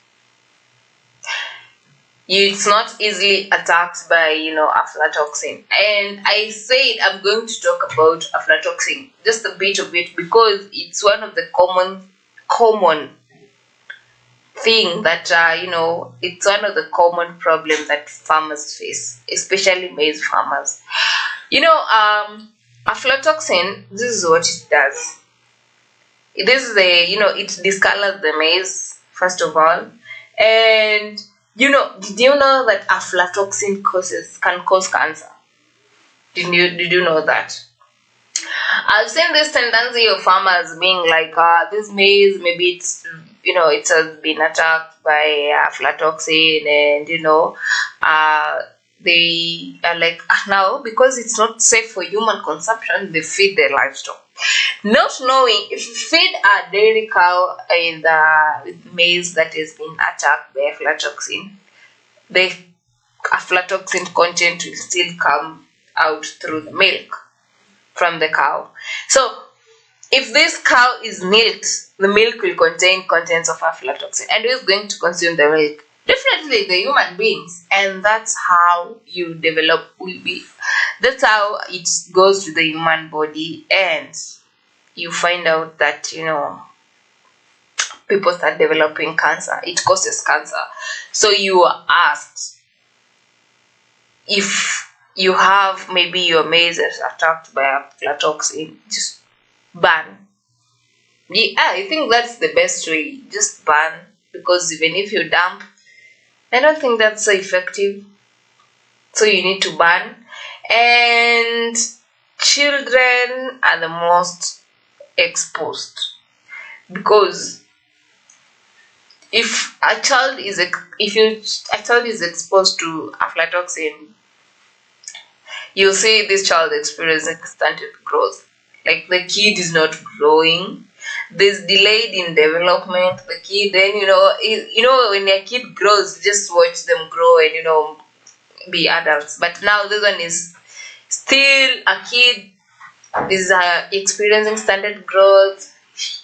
not easily attacked by aflatoxin. And I said I'm going to talk about aflatoxin, just a bit of it, because it's one of the common thing that it's one of the common problems that farmers face, especially maize farmers. Aflatoxin, this is what it does. This is it discolors the maize, first of all. And did you know that aflatoxin can cause cancer? Did you know that? I've seen this tendency of farmers being like, this maize, maybe it's it has been attacked by aflatoxin, and they are like, now because it's not safe for human consumption, they feed their livestock, not knowing if you feed a dairy cow with maize that has been attacked by aflatoxin, the aflatoxin content will still come out through the milk from the cow. So if this cow is milked, the milk will contain contents of aflatoxin, and who is going to consume the milk? Definitely the human beings. And that's how you develop that's how it goes to the human body, and you find out that people start developing cancer. It causes cancer. So you are asked, if you have maybe your maize is attacked by aflatoxin, just ban. Yeah, I think that's the best way. Just ban, because even if you dump, I don't think that's so effective. So you need to ban. And children are the most exposed, because if a child is exposed to aflatoxin, you'll see this child experiencing stunted growth. Like the kid is not growing. There's delayed in development. The kid, then when a kid grows, just watch them grow and be adults. But now this one is still a kid, is experiencing stunted growth.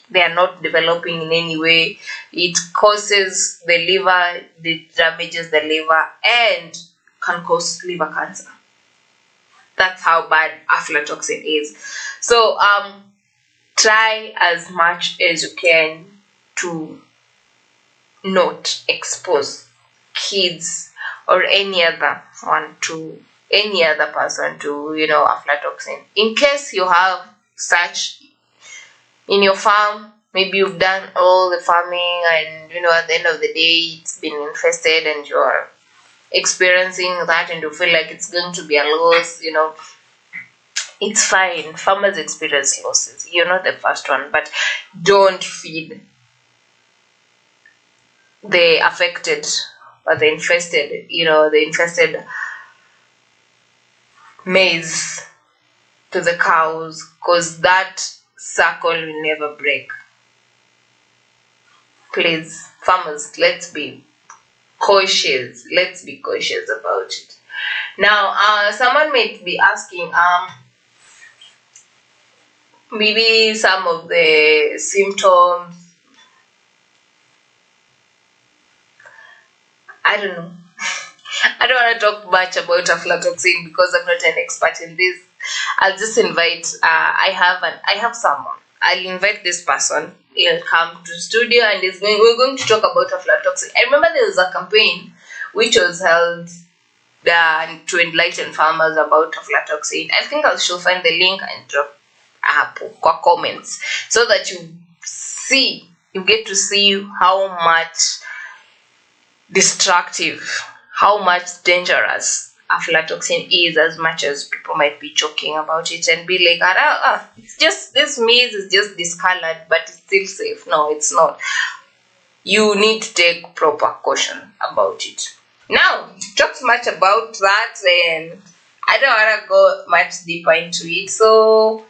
They are not developing in any way. It causes the liver, it damages the liver, and can cause liver cancer. That's how bad aflatoxin is. So try as much as you can to not expose kids or any other person to aflatoxin. In case you have such in your farm, maybe you've done all the farming, and at the end of the day it's been infested, and you're experiencing that, and you feel like it's going to be a loss, it's fine. Farmers experience losses. You're not the first one, but don't feed the affected or the infested maize to the cows, because that circle will never break. Please, farmers, let's be cautious. Let's be cautious about it. Now, someone might be asking, maybe some of the symptoms. I don't know. I don't want to talk much about aflatoxin because I'm not an expert in this. I'll just invite. I have someone. I'll invite this person. He'll come to the studio and we're going to talk about aflatoxin. I remember there was a campaign which was held to enlighten farmers about aflatoxin. I think I shall find the link and drop comments so that you get to see how much destructive, how much dangerous aflatoxin is, as much as people might be joking about it and be like, it's just, this maize is just discolored, but it's still safe. No, it's not. You need to take proper caution about it. Now, talked much about that, and I don't want to go much deeper into it. So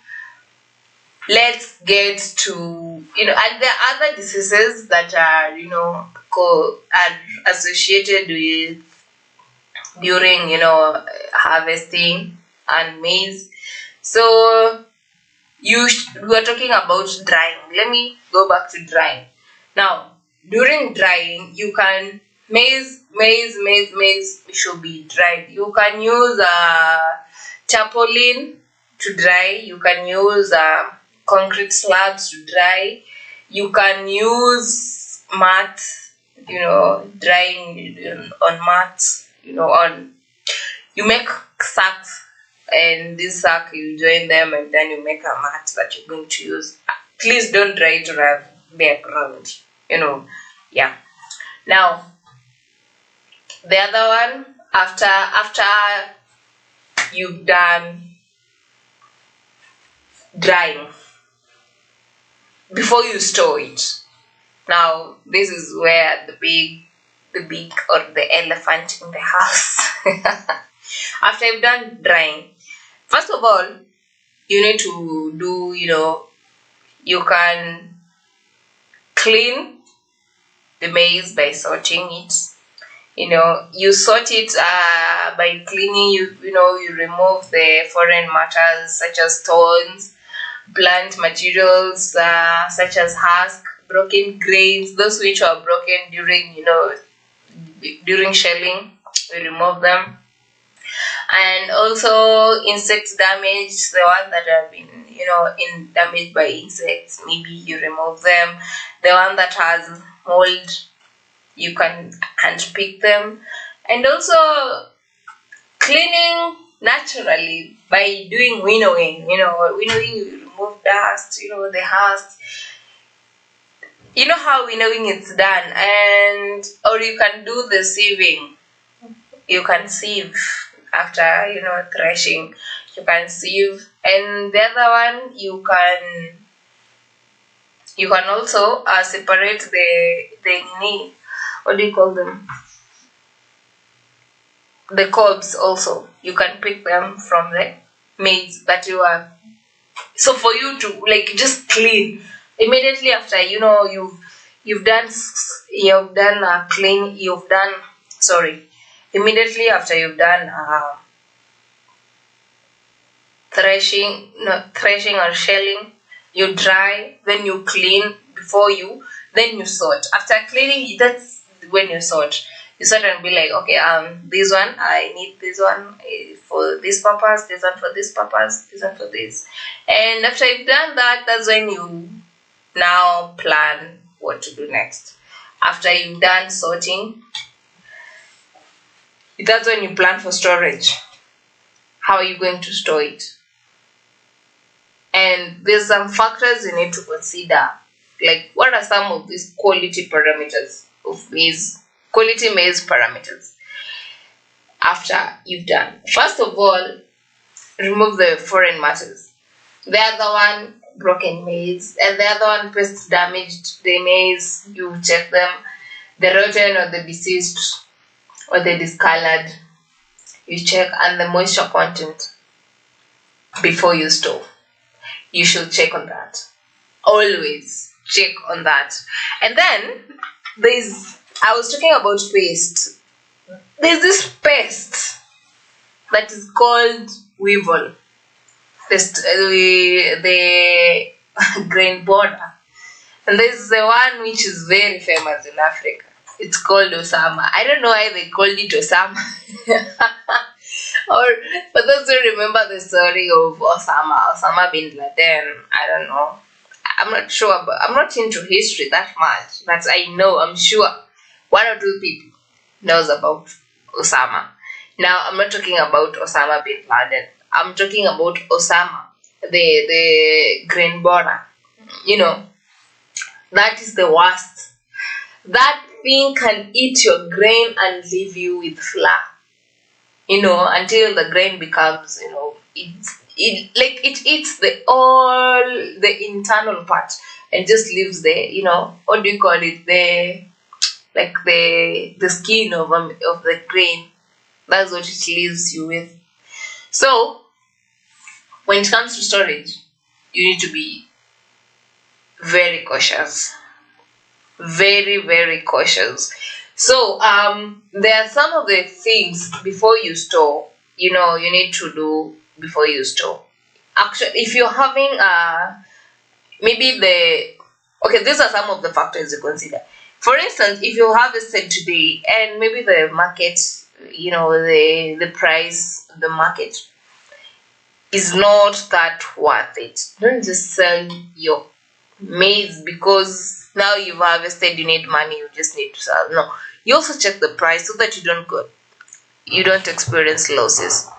let's get to, and there are other diseases that are, are associated with during, harvesting and maize. So we are talking about drying. Let me go back to drying. Now, during drying, you can maize should be dried. You can use tarpaulin to dry. You can use concrete slabs to dry. You can use mat, drying on mats. You make sacks, and this sack you join them, and then you make a mat that you're going to use. Please don't dry it on a bare ground. Yeah. Now, the other one, after you've done drying, before you store it. Now, this is where the big or the elephant in the house. After you've done drying, first of all, you need to do, you can clean the maize by sorting it. You sort it by cleaning. You remove the foreign matters such as stones, plant materials such as husk, broken grains, those which are broken during shelling. We remove them. And also insect damage, the ones that have been damaged by insects, maybe you remove them. The one that has mold, you can handpick them. And also cleaning naturally by doing winnowing. Winnowing, you remove dust, the husk. You know how winnowing is done, or you can do the sieving. You can sieve after threshing. You can sieve, and the other one you can also separate the what do you call them? The cobs also. You can pick them from the maize that you are. So for you to just clean immediately after immediately after you've done threshing or shelling, you dry, then you clean then you sort. After cleaning, that's when you sort. You sort and be like, okay, this one, I need this one for this purpose, this one for this purpose, this one for this. And after you've done that, that's when you now plan what to do next. After you've done sorting, that's when you plan for storage. How are you going to store it? And there's some factors you need to consider. Like, what are some of these quality parameters of maize? Quality maize parameters. After you've done, first of all, remove the foreign matters. The other one, broken maize, and the other one, pest damaged the maize. You check them. The rotten or the deceased or the discolored, you check, and the moisture content before you store. You should check on that. Always check on that. And then I was talking about pest. There's this pest that is called weevil. The grain border. And there's the one which is very famous in Africa. It's called Osama. I don't know why they called it Osama. Or for those who remember the story of Osama bin Laden, I don't know. I'm not sure, but I'm not into history that much. But I'm sure one or two people knows about Osama. Now, I'm not talking about Osama bin Laden. I'm talking about Osama, the grain border. That is the worst. That thing can eat your grain and leave you with flour. Until the grain becomes, it eats the internal part and just leaves what do you call it? The skin of the grain. That's what it leaves you with. So when it comes to storage, you need to be very cautious. Very, very cautious. So there are some of the things before you store, you need to do before you store. Actually, if you're having these are some of the factors you consider. For instance, if you harvested today and maybe the market, the price of the market is not that worth it, don't just sell your maize because now you've harvested, you need money, you just need to sell. No, you also check the price so that you don't experience losses.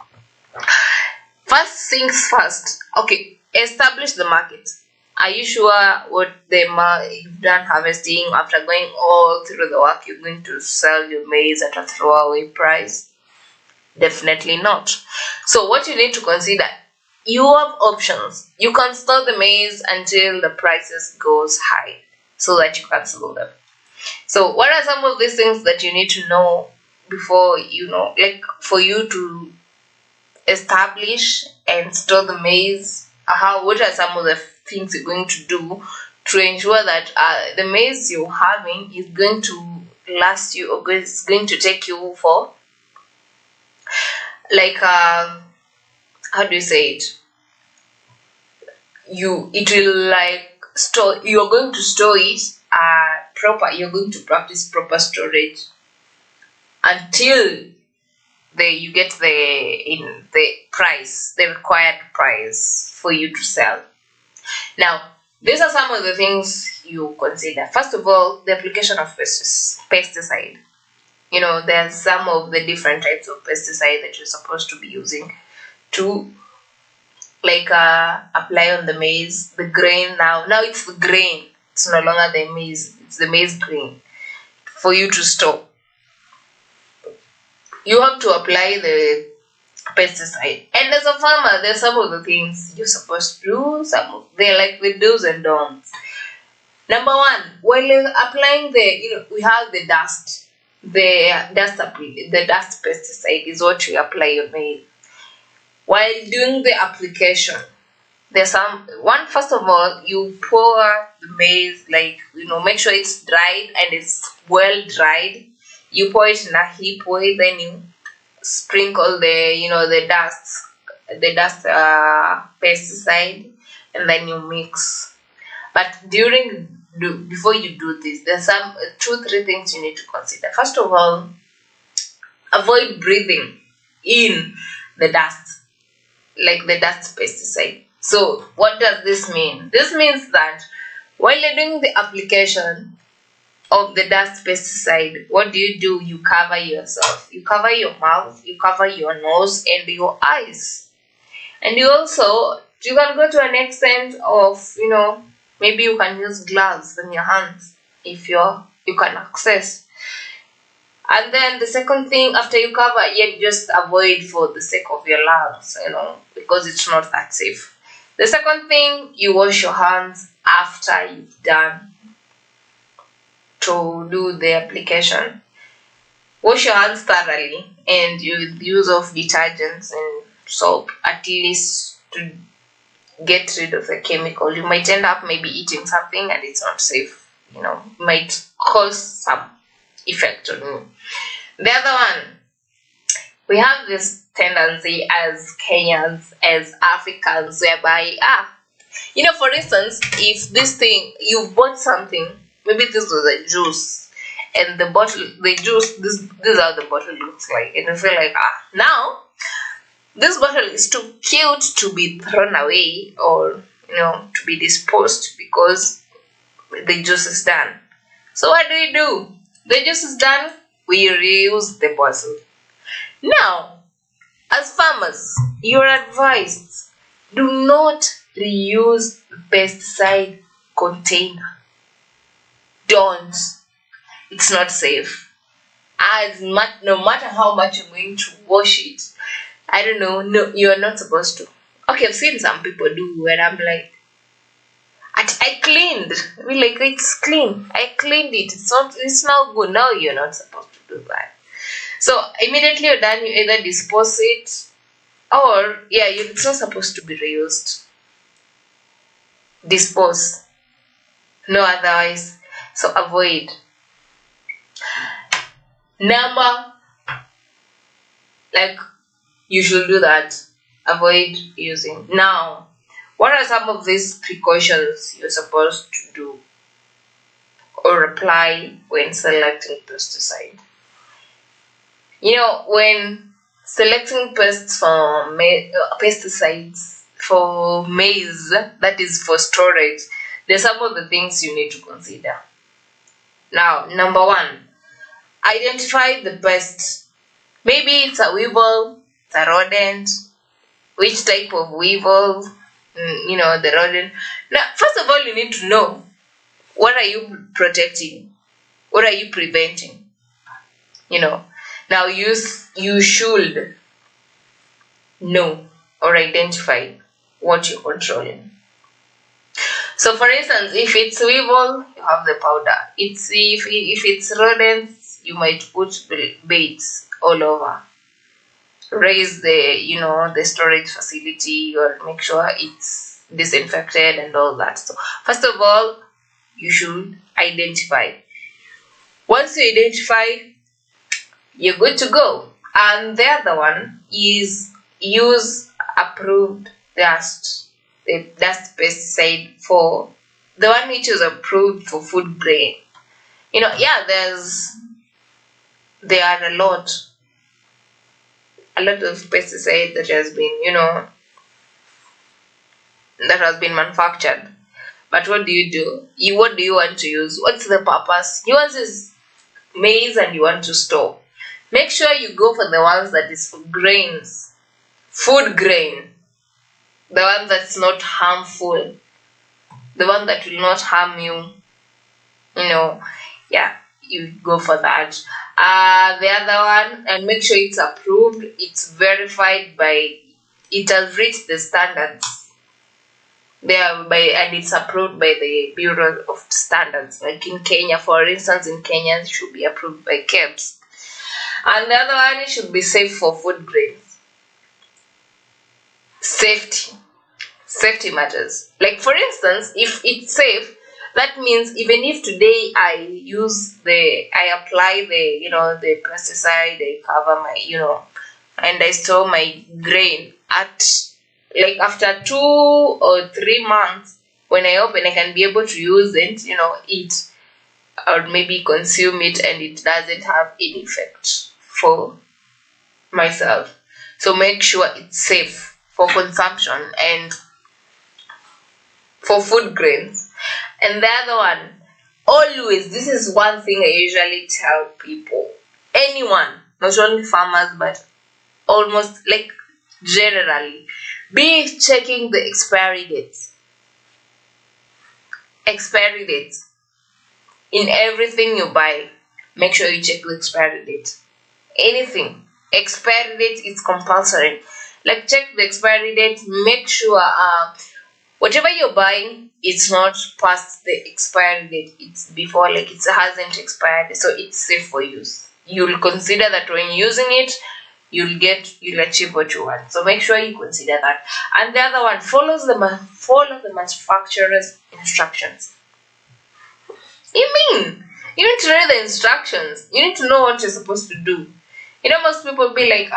First things first. Okay, establish the market. Are you sure what you've done harvesting? After going all through the work, you're going to sell your maize at a throwaway price? Definitely not. So what you need to consider, you have options. You can store the maize until the prices goes high so that you can sell them. So what are some of these things that you need to know before for you to establish and store the maize? What are some of the things you're going to do to ensure that the maize you're having is going to last you, or is going to take you for how do you say it? You're going to store it proper. You're going to practice proper storage until you get the price, the required price for you to sell. Now, these are some of the things you consider. First of all, the application of pesticide. There's some of the different types of pesticide that you're supposed to be using to apply on the maize, the grain. Now it's the grain. It's no longer the maize. It's the maize grain for you to store. You have to apply the pesticide. And as a farmer, there's some of the things you're supposed to do. They're like the do's and don'ts. Number one, while you're applying we have the dust. The dust pesticide is what you apply on maize. While doing the application, first of all, you pour the maize, make sure it's dried and it's well dried. You pour it in a heap way, then you sprinkle the dust pesticide, and then you mix. But before you do this, there's 2-3 things you need to consider. First of all, avoid breathing in the dust, like the dust pesticide. So what does this mean? This means that while you're doing the application of the dust pesticide, what do? You cover yourself. You cover your mouth, you cover your nose and your eyes. And you can go to an extent of, maybe you can use gloves on your hands if you can access. And then the second thing, after you cover, yet just avoid for the sake of your lungs, because it's not that safe. The second thing, you wash your hands after you've done to do the application. Wash your hands thoroughly and use of detergents and soap at least to get rid of the chemical. You might end up maybe eating something and it's not safe. Might cause some effect on you. The other one, we have this tendency as Kenyans, as Africans, whereby for instance, if this thing, you've bought something, maybe this was a juice, and the juice, this is how the bottle looks like, and you feel like, now this bottle is too cute to be thrown away or to to be disposed because the juice is done. So what do? The juice is done, we reuse the bottle. Now, as farmers, you're advised, do not reuse pesticide container. Don't. It's not safe. No matter how much you're going to wash it, I don't know, no, you're not supposed to. Okay, I've seen some people do where I'm like, I cleaned. I mean, like, it's clean. I cleaned it. It's now good. No, you're not supposed to do that. So immediately you're done, you either dispose it or it's not supposed to be reused. Dispose. No otherwise. So avoid. You should do that. Avoid using. Now, what are some of these precautions you're supposed to do or apply when selecting pesticide? When selecting pesticides for maize, that is for storage, there's some of the things you need to consider. Now, number one, identify the pest. Maybe it's a weevil, it's a rodent. Which type of weevil? The rodent. Now, first of all, you need to know, what are you protecting? What are you preventing? Now you should know or identify what you're controlling. So for instance, if it's weevil, you have the powder. If it's rodents, you might put baits all over. Raise the storage facility or make sure it's disinfected and all that. So first of all, you should identify. Once you identify, you're good to go. And the other one is use approved dust. The dust pesticide for the one which is approved for food grain. There are a lot of pesticide that has been, that has been manufactured. But what do you do? What do you want to use? What's the purpose? Yours is maize and you want to store. Make sure you go for the ones that is for grains, food grain, the one that's not harmful, the one that will not harm you. You go for that. The other one, and make sure it's approved, it's verified it has reached the standards and it's approved by the Bureau of Standards. Like in Kenya, for instance, it should be approved by KEBS. And the other one, it should be safe for food grains. Safety matters. Like for instance, if it's safe, that means even if today I apply the pesticide, I cover my, and I store my grain after 2 or 3 months, when I open, I can be able to use it, eat or maybe consume it, and it doesn't have any effect for myself. So make sure it's safe for consumption and for food grains. And the other one, always, this is one thing I usually tell people, anyone, not only farmers, but almost generally, be checking the expiry dates. Expiry dates. In everything you buy, make sure you check the expiry date. Anything, expiry date is compulsory. Check the expiry date, make sure whatever you're buying, it's not past the expiry date. It's before, it hasn't expired, so it's safe for use. You'll consider that when using it, you'll achieve what you want. So make sure you consider that. And the other one, follow the manufacturer's instructions. You need to read the instructions. You need to know what you're supposed to do. Most people be like,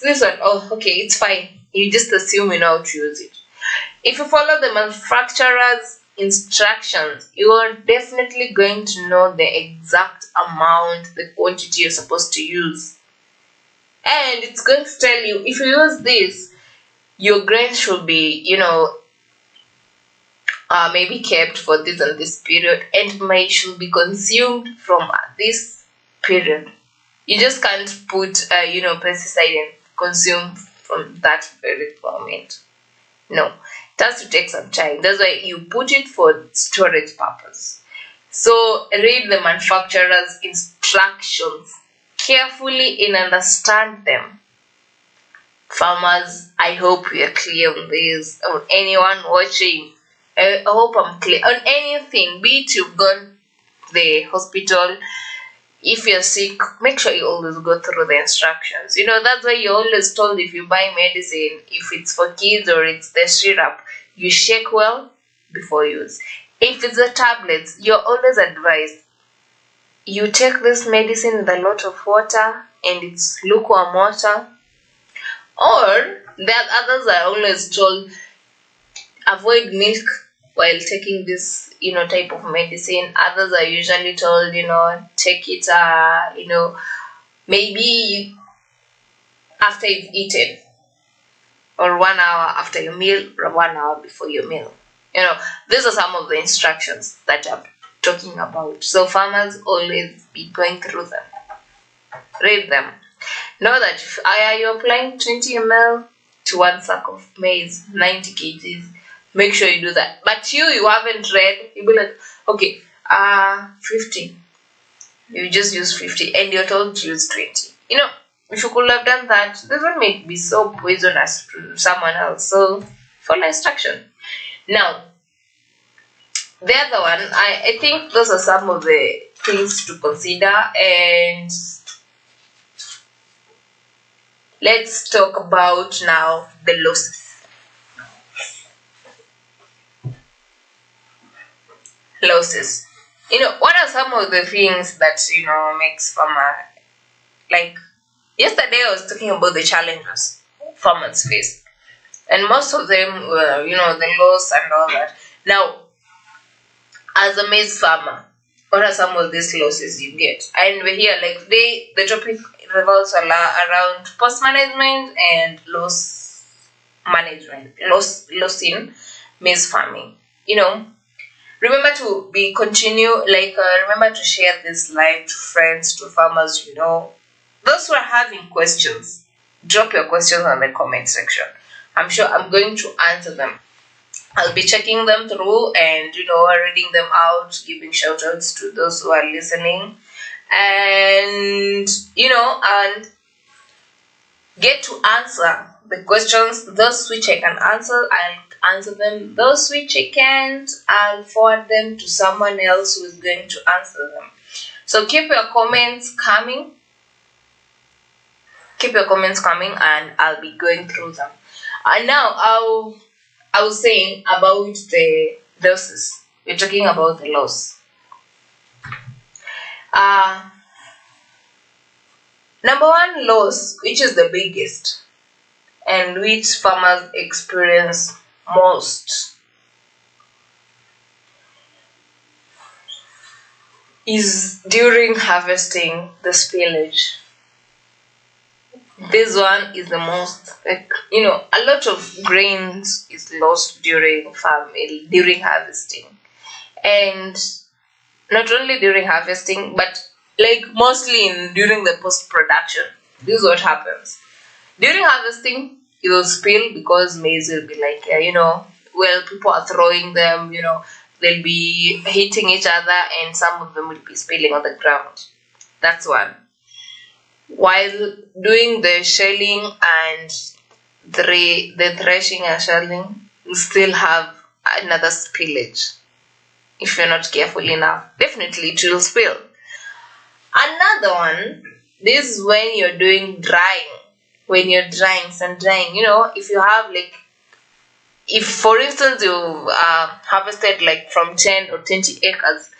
this one, oh, okay, it's fine. You just assume you know how to use it. If you follow the manufacturer's instructions, you are definitely going to know the exact amount, the quantity you're supposed to use. And it's going to tell you, if you use this, your grain should be, maybe kept for this and this period, and may should be consumed from this period. You just can't put pesticide and consume from that very moment. No, it has to take some time. That's why you put it for storage purpose. So read the manufacturer's instructions carefully and understand them. Farmers, I hope we are clear on this. On anyone watching, I hope I'm clear on anything. Be it you've gone to the hospital, if you're sick, make sure you always go through the instructions. That's why you're always told, if you buy medicine, if it's for kids or it's the syrup, you shake well before use. If it's the tablets, you're always advised, you take this medicine with a lot of water and it's lukewarm water. Or that others are always told, avoid milk while taking this type of medicine. Others are usually told, take it maybe after you've eaten, or 1 hour after your meal, or 1 hour before your meal. These are some of the instructions that I'm talking about. So farmers, always be going through them, read them. Know that if you're applying 20 ml to 1 sack of maize, 90 kgs, make sure you do that. But you haven't read, you'll be like, okay, 50. You just use 50 and you're told to use 20. If you could have done that, this one may be so poisonous to someone else. So follow instruction. Now, the other one, I think those are some of the things to consider, and let's talk about now the losses. Losses. What are some of the things that makes farmer, like yesterday I was talking about the challenges farmers face, and most of them were the loss and all that. Now, as a maize farmer, what are some of these losses you get? And we're here, like today, the topic revolves around post management and loss management, loss in maize farming. Remember to remember to share this live to friends, to farmers. Those who are having questions, drop your questions on the comment section. I'm sure I'm going to answer them. I'll be checking them through and reading them out, giving shout outs to those who are listening, and and get to answer the questions. Those which I can answer, I'll answer them. Those which I can't, I'll forward them to someone else who is going to answer them. So keep your comments coming. Keep your comments coming, and I'll be going through them. And now I was saying about the losses. We're talking about the loss. Number one loss, which is the biggest and which farmers experience most, is during harvesting the spillage. This one is the most, a lot of grains is lost during harvesting, and not only during harvesting, but mostly during the post production. This is what happens during harvesting. It will spill because maize will be people are throwing them. They'll be hitting each other, and some of them will be spilling on the ground. That's one. While doing the shelling and the threshing and shelling, you still have another spillage. If you're not careful enough, definitely it will spill. Another one, this is when you're doing drying. When you're drying, if you have if for instance you harvested from 10 or 20 acres,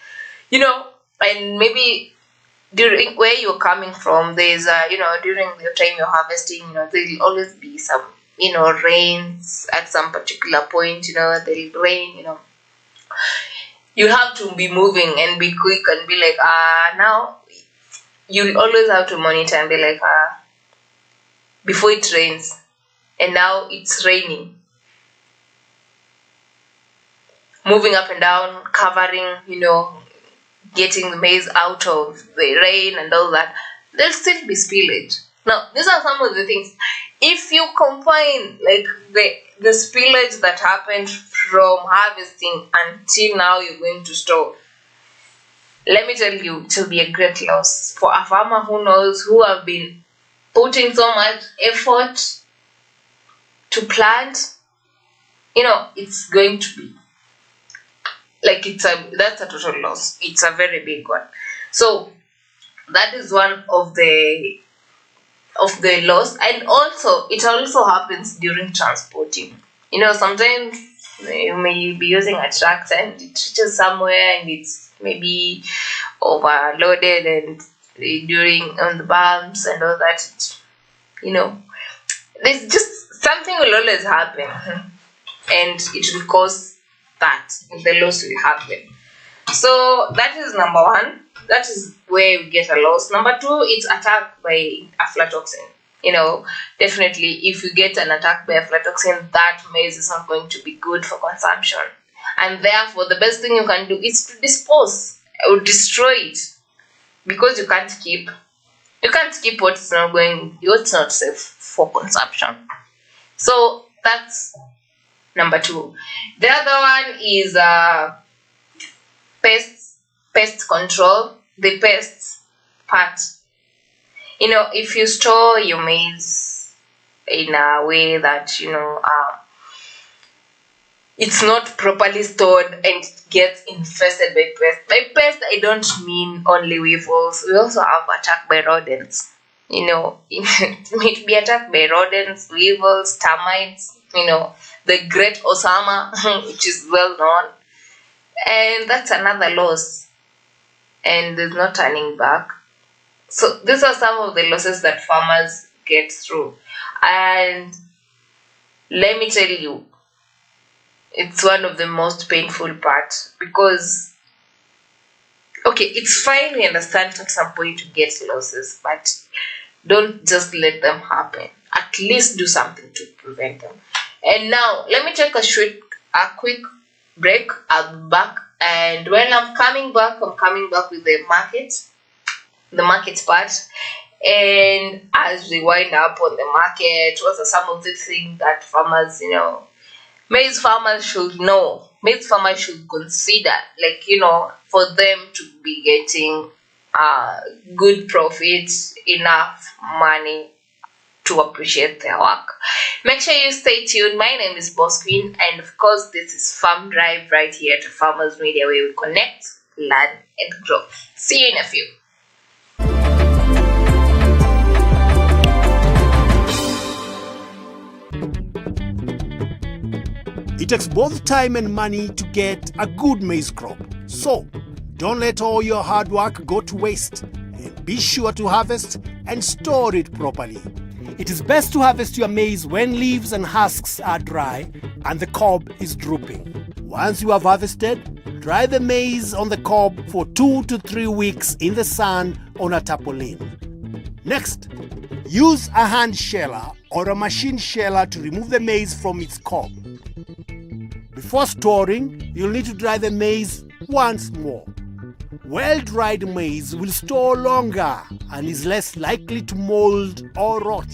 and maybe during where you're coming from, there's during the time you're harvesting, there will always be some rains at some particular point. There'll rain. You have to be moving and be quick and be now you'll always have to monitor and be before it rains, and now it's raining. moving up and down, covering, getting the maize out of the rain and all that, there'll still be spillage. Now, these are some of the things. If you combine like the spillage that happened from harvesting until now you're going to store, let me tell you, it will be a great loss for a farmer who have been putting so much effort to plant. It's going to be like that's a total loss. It's a very big one. So that is one of the loss. And also it also happens during transporting. Sometimes you may be using a tractor and it reaches somewhere and it's maybe overloaded, and during on the bumps and all that, there's just something will always happen, and it will cause that the loss will happen. So that is number one. That is where we get a loss. Number two, it's attacked by aflatoxin. Definitely if you get an attack by aflatoxin, that maize is not going to be good for consumption. And therefore, the best thing you can do is to dispose or destroy it, because you can't keep what's not safe for consumption. So that's number two. The other one is pest control. The pests part. If you store your maize in a way that it's not properly stored and it gets infested by pests. By pests, I don't mean only weevils. We also have attack by rodents. It might be attacked by rodents, weevils, termites, the great Osama, which is well known. And that's another loss. And there's no turning back. So these are some of the losses that farmers get through. And let me tell you, it's one of the most painful parts, because it's fine, we understand at some point to get losses, but don't just let them happen. At least do something to prevent them. And now let me take a quick break. I'll be back, and when I'm coming back with the market part. And as we wind up on the market, what are some of the things that farmers, maize farmers should know, maize farmers should consider, for them to be getting good profits, enough money to appreciate their work. Make sure you stay tuned. My name is Boss Queen, and of course this is Farm Drive right here at Farmers Media, where we connect, learn and grow. See you in a few. It takes both time and money to get a good maize crop. So, don't let all your hard work go to waste, and be sure to harvest and store it properly. It is best to harvest your maize when leaves and husks are dry and the cob is drooping. Once you have harvested, dry the maize on the cob for 2 to 3 weeks in the sun on a tarpaulin. Next, use a hand sheller or a machine sheller to remove the maize from its cob. Before storing, you'll need to dry the maize once more. Well-dried maize will store longer and is less likely to mold or rot,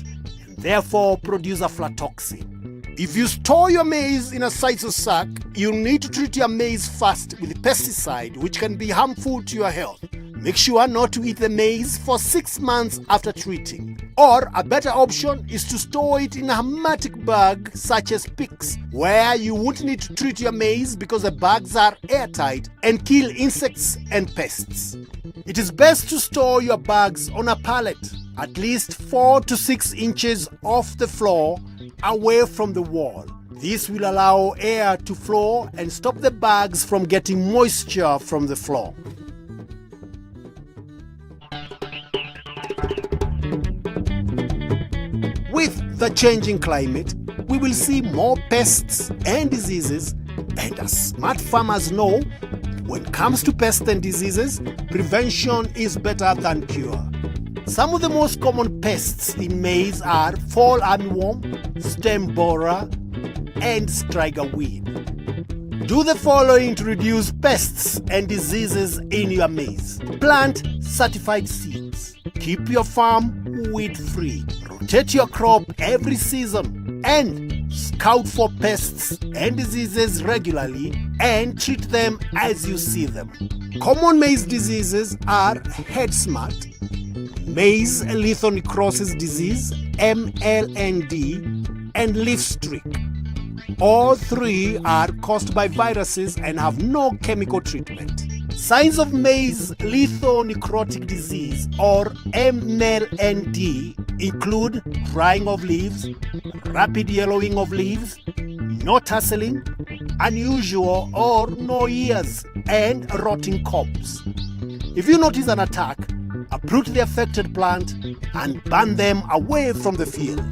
and therefore produce aflatoxin. If you store your maize in a sisal sack, you'll need to treat your maize first with pesticide, which can be harmful to your health. Make sure not to eat the maize for 6 months after treating. Or a better option is to store it in a hermetic bag such as PICS, where you won't need to treat your maize because the bags are airtight and kill insects and pests. It is best to store your bags on a pallet, at least 4 to 6 inches off the floor, away from the wall. This will allow air to flow and stop the bags from getting moisture from the floor. With the changing climate, we will see more pests and diseases, and as smart farmers know, when it comes to pests and diseases, prevention is better than cure. Some of the most common pests in maize are fall armyworm, stem borer, and striga weed. Do the following to reduce pests and diseases in your maize. Plant certified seeds. Keep your farm weed-free. Rotate your crop every season and scout for pests and diseases regularly and treat them as you see them. Common maize diseases are head smut, maize lethonecrosis disease, MLND, and leaf streak. All three are caused by viruses and have no chemical treatment. Signs of maize lethonecrotic disease or MLND include drying of leaves, rapid yellowing of leaves, no tasseling, unusual or no ears, and rotting cobs. If you notice an attack, uproot the affected plant and burn them away from the field.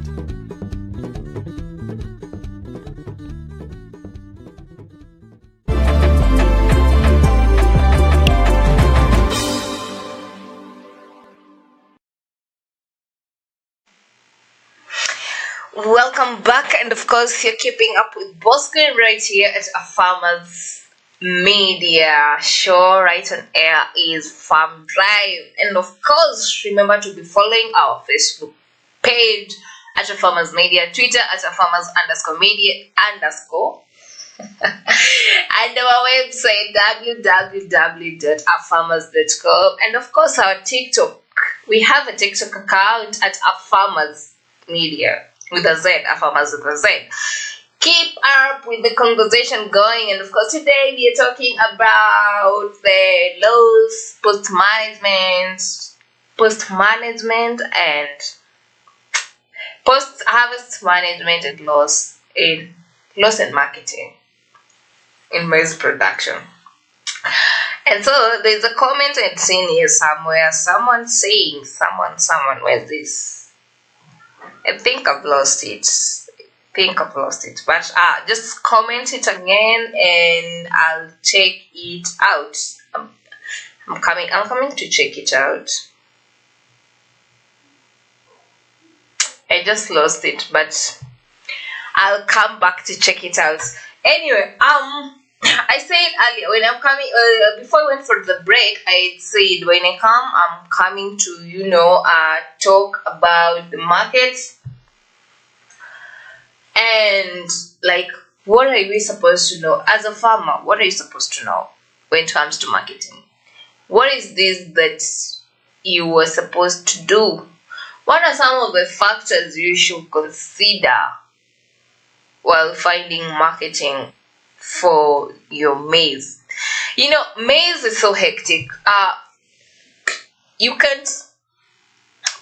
Welcome back, and of course you're keeping up with Bosquin right here at a Farmers Media show. Right on air is Farm Drive, and of course remember to be following our Facebook page at a Farmers Media, Twitter at a Farmers _media_ and our website www.afarmers.com, and of course our TikTok. We have a TikTok account at a Farmers Media with a Z, a Farmers with a Z. Keep up with the conversation going, and of course today we are talking about the loss, post-management and post-harvest management and loss and marketing in maize production. And so there's a comment I'd seen here somewhere, someone saying, where's this? I think I've lost it. But just comment it again and I'll check it out. I'm coming to check it out. I just lost it, but I'll come back to check it out. Anyway, I said earlier when I'm coming, before I went for the break, I said when I come, I'm coming to, talk about the markets and like what are we supposed to know as a farmer. What are you supposed to know when it comes to marketing? What is this that you were supposed to do? What are some of the factors you should consider while finding marketing for your maize? Maize is so hectic. You can't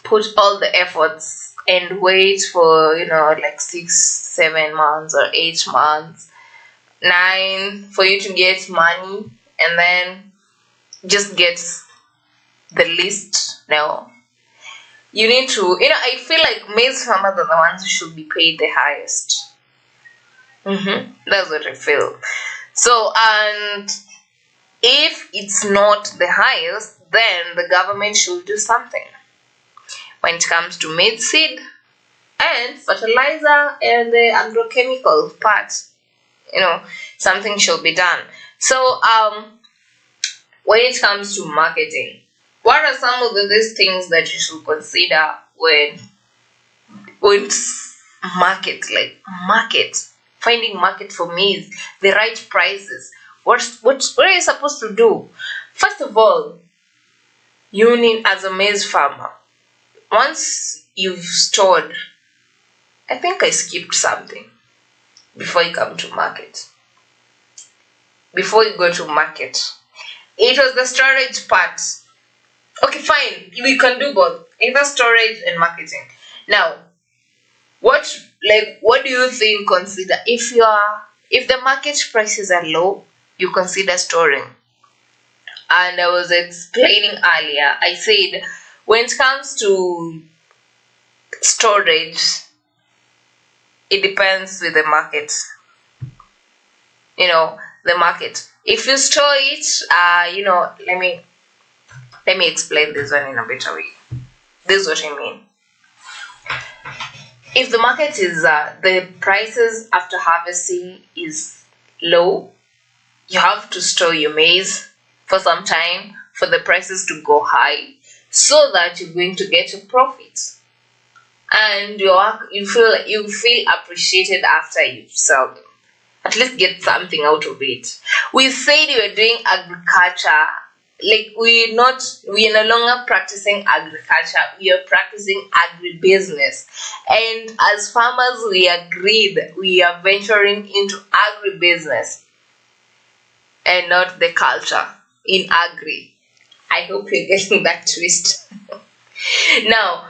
put all the efforts and wait for like 6, 7 months or 8 months, 9 for you to get money and then just get the list. No, you need to, I feel like maize farmers are the ones who should be paid the highest. That's what I feel. So, and if it's not the highest, then the government should do something when it comes to maize seed and fertilizer and the agrochemical part. Something should be done. So, when it comes to marketing, what are some of these things that you should consider when finding market for maize, the right prices? What are you supposed to do? First of all, you need, as a maize farmer, once you've stored, I think I skipped something before you come to market. Before you go to market, it was the storage part. Okay, fine, we can do both, either storage and marketing. Now, what do you think? Consider if the market prices are low, you consider storing. And I was explaining earlier, I said when it comes to storage, it depends with the market. The market. If you store it, let me explain this one in a better way. This is what I mean. If the market is the prices after harvesting is low, you have to store your maize for some time for the prices to go high so that you're going to get a profit. And you feel appreciated after you sell them. At least get something out of it. We said we were doing agriculture. Like we are no longer practicing agriculture, we are practicing agribusiness. And as farmers, we agreed we are venturing into agribusiness and not the culture in agri. I hope you're getting that twist. Now,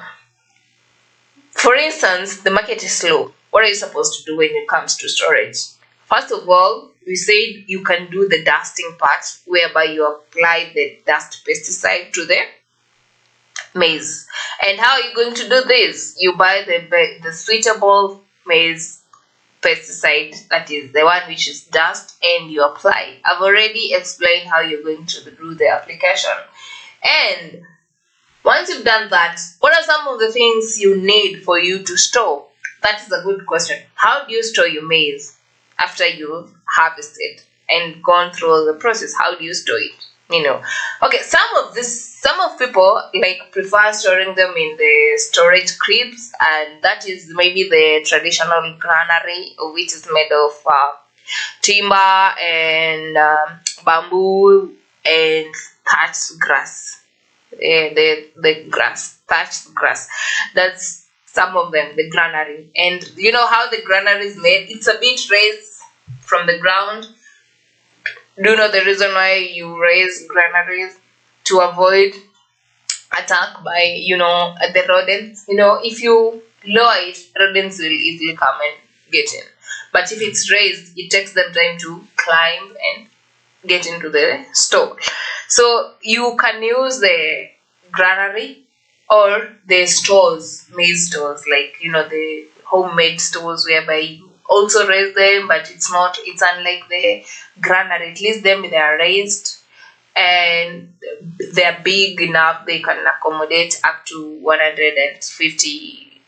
for instance, the market is slow. What are you supposed to do when it comes to storage? First of all, we said you can do the dusting part, whereby you apply the dust pesticide to the maize. And how are you going to do this? You buy the suitable maize pesticide, that is the one which is dust, and you apply. I've already explained how you're going to do the application. And once you've done that, what are some of the things you need for you to store? That is a good question. How do you store your maize after you've harvested and gone through all the process? How do you store it? Okay, some of people like prefer storing them in the storage cribs, and that is maybe the traditional granary, which is made of timber and bamboo and thatched grass. Thatched grass. That's some of them, the granary. And you know how the granary is made? It's a bit raised from the ground. Do you know the reason why you raise granaries? To avoid attack by the rodents. If you lower it, rodents will easily come and get in. But if it's raised, it takes them time to climb and get into the store. So you can use the granary or the stores, maize stores, like the homemade stores whereby you also raise them, but it's unlike the granary. At least them, they are raised and they're big enough, they can accommodate up to 150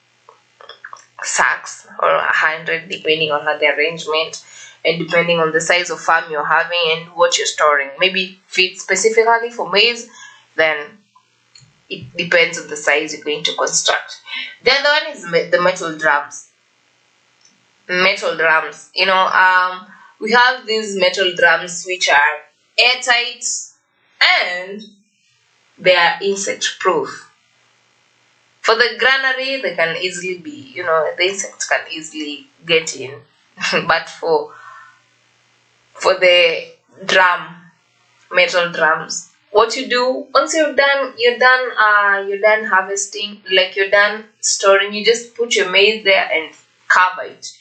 sacks or 100, depending on the arrangement and depending on the size of farm you're having and what you're storing. Maybe if it's specifically for maize, then it depends on the size you're going to construct. The other one is the metal drums. We have these metal drums which are airtight and they are insect proof. For the granary, they can easily be, the insects can easily get in. But for the metal drums, what you do once you're done harvesting, like you're done storing, you just put your maize there and cover it,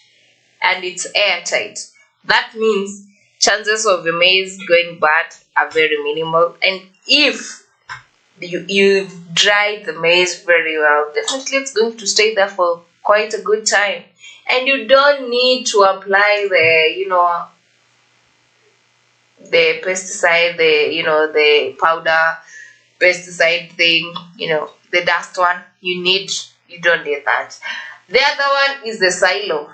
and it's airtight. That means chances of your maize going bad are very minimal. And if you've dried the maize very well, definitely it's going to stay there for quite a good time. And you don't need to apply the pesticide, the powder pesticide thing, the dust one. You don't need that. The other one is the silo.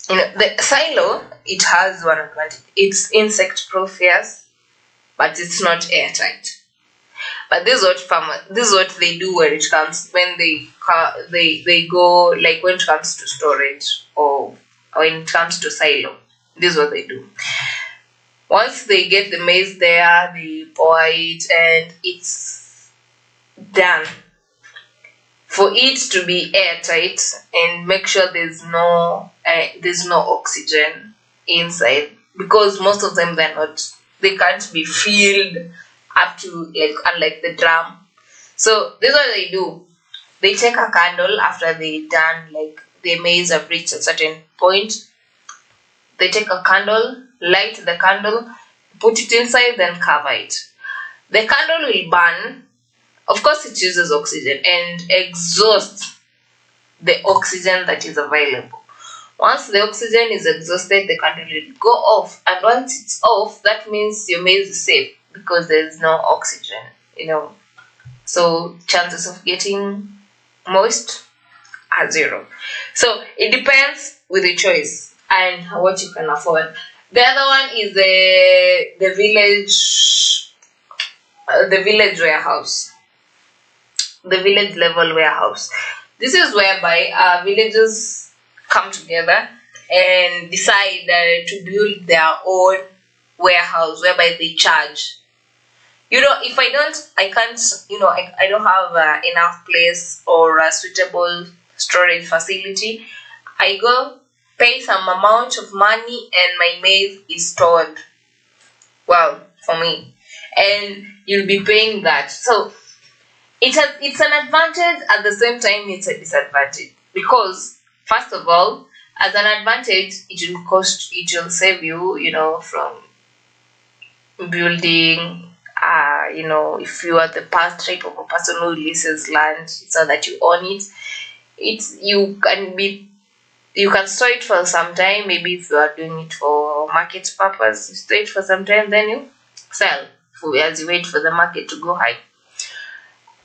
The silo, it has one advantage. It's insect proof, yes, but it's not airtight. But this is what they do when it comes go, like when it comes to storage or when it comes to silo. This is what they do. Once they get the maize there, they pour it and it's done. For it to be airtight and make sure there's no oxygen inside, because most of them they can't be filled up to, like, unlike the drum. So this is what they do. They take a candle after they done, like the maize have reached a certain point. They take a candle, light the candle, put it inside, then cover it. The candle will burn. Of course, it uses oxygen and exhausts the oxygen that is available. Once the oxygen is exhausted, the candle will go off. And once it's off, that means your maize is safe because there's no oxygen, So chances of getting moist are zero. So it depends with the choice and what you can afford. The other one is the village warehouse, the village level warehouse. This is whereby villagers come together and decide to build their own warehouse whereby they charge. If I can't, I don't have enough place or a suitable storage facility, I go pay some amount of money and my maize is stored well for me, and you'll be paying that. So it's an advantage, at the same time it's a disadvantage, because first of all, as an advantage, it will save you, from building. If you are the past type of a person who leases land so that you own it, you can store it for some time. Maybe if you are doing it for market purpose, you store it for some time, then you sell as you wait for the market to go high.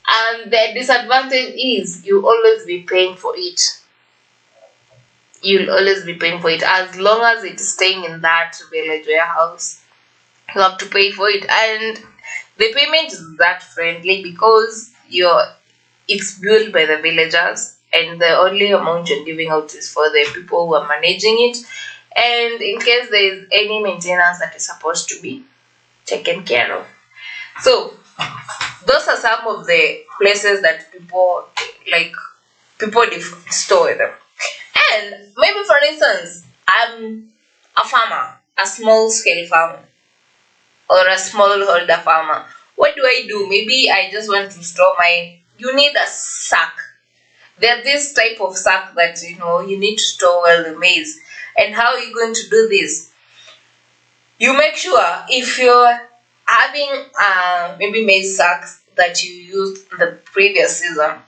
And the disadvantage is you'll always be paying for it. You'll always be paying for it as long as it's staying in that village warehouse. You have to pay for it, and the payment is that friendly because it's built by the villagers, and the only amount you're giving out is for the people who are managing it, and in case there is any maintenance that is supposed to be taken care of. So those are some of the places that people store them. And maybe, for instance, I'm a farmer, a small scale farmer, or a smallholder farmer. What do I do? Maybe I just want to store you need a sack. There's this type of sack that you need to store well the maize. And how are you going to do this? You make sure, if you're having maybe maize sacks that you used the previous season,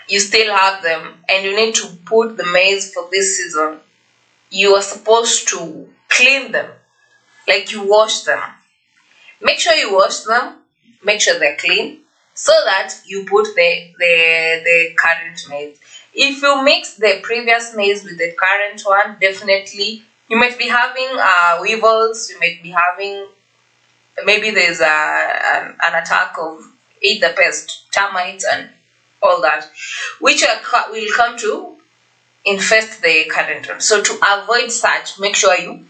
you still have them and you need to put the maize for this season, you are supposed to clean them, like you wash them. Make sure you wash them, make sure they're clean, so that you put the current maize. If you mix the previous maize with the current one, definitely you might be having weevils, you might be having, maybe there's an attack of either pest, termites and all that, which will come to infest the current one. So to avoid such, make sure you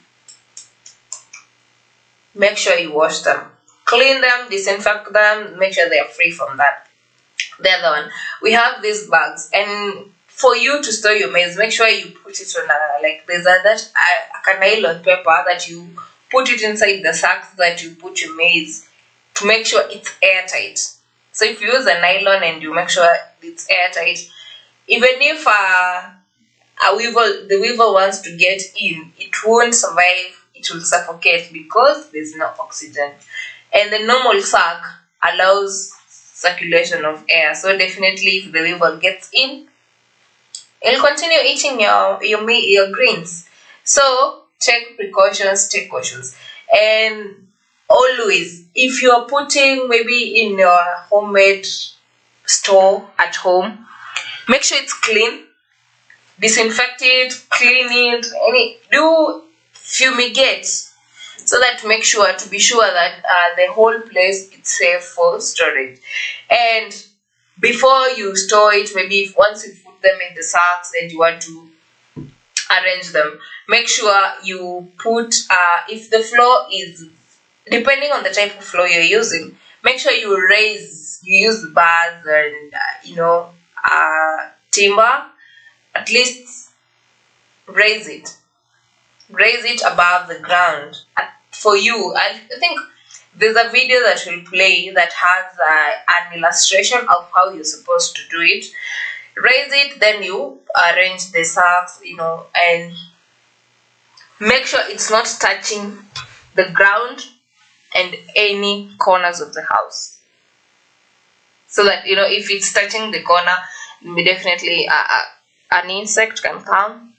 wash them, clean them, disinfect them, make sure they are free from that. The other one, we have these bags, and for you to store your maize, make sure you put it on there's a nylon paper that you put it inside the sacks that you put your maize, to make sure it's airtight. So if you use a nylon and you make sure it's airtight, even if the weevil wants to get in, it won't survive, it will suffocate because there's no oxygen. And the normal sack allows circulation of air. So definitely if the weevil gets in, it'll continue eating your grains. So take precautions, take cautions. And always, if you're putting maybe in your homemade store at home, make sure it's clean, disinfect it, clean it, do fumigate, so that to be sure that the whole place is safe for storage. And before you store it, maybe once you put them in the sacks and you want to arrange them, make sure you put, if the floor is, depending on the type of floor you're using, make sure you use bars and timber. At least raise it above the ground. For you, I think there's a video that will play that has an illustration of how you're supposed to do it. Raise it, then you arrange the sacks, and make sure it's not touching the ground and any corners of the house, so that if it's touching the corner, definitely an insect can come,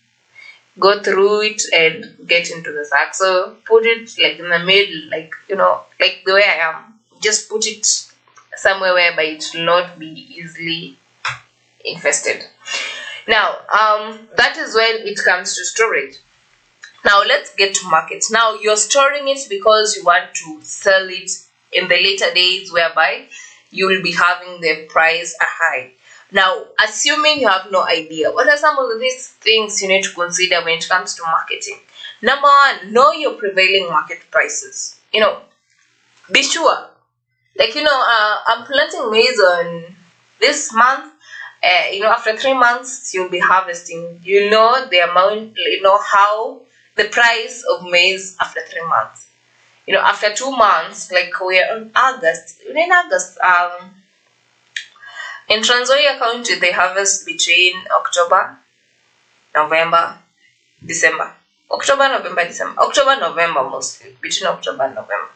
go through it and get into the sack. So put it in the middle, like the way I am. Just put it somewhere whereby it will not be easily infested. Now that is when it comes to storage. Now let's get to market. Now you're storing it because you want to sell it in the later days, whereby you will be having the price high. Now, assuming you have no idea, what are some of these things you need to consider when it comes to marketing? Number one, know your prevailing market prices. Be sure. I'm planting maize on this month. After 3 months, you'll be harvesting. You know the amount, how the price of maize after 3 months. After 2 months, like we're in August, in Trans Nzoia County, they harvest between October, November, December. October, November mostly. Between October and November.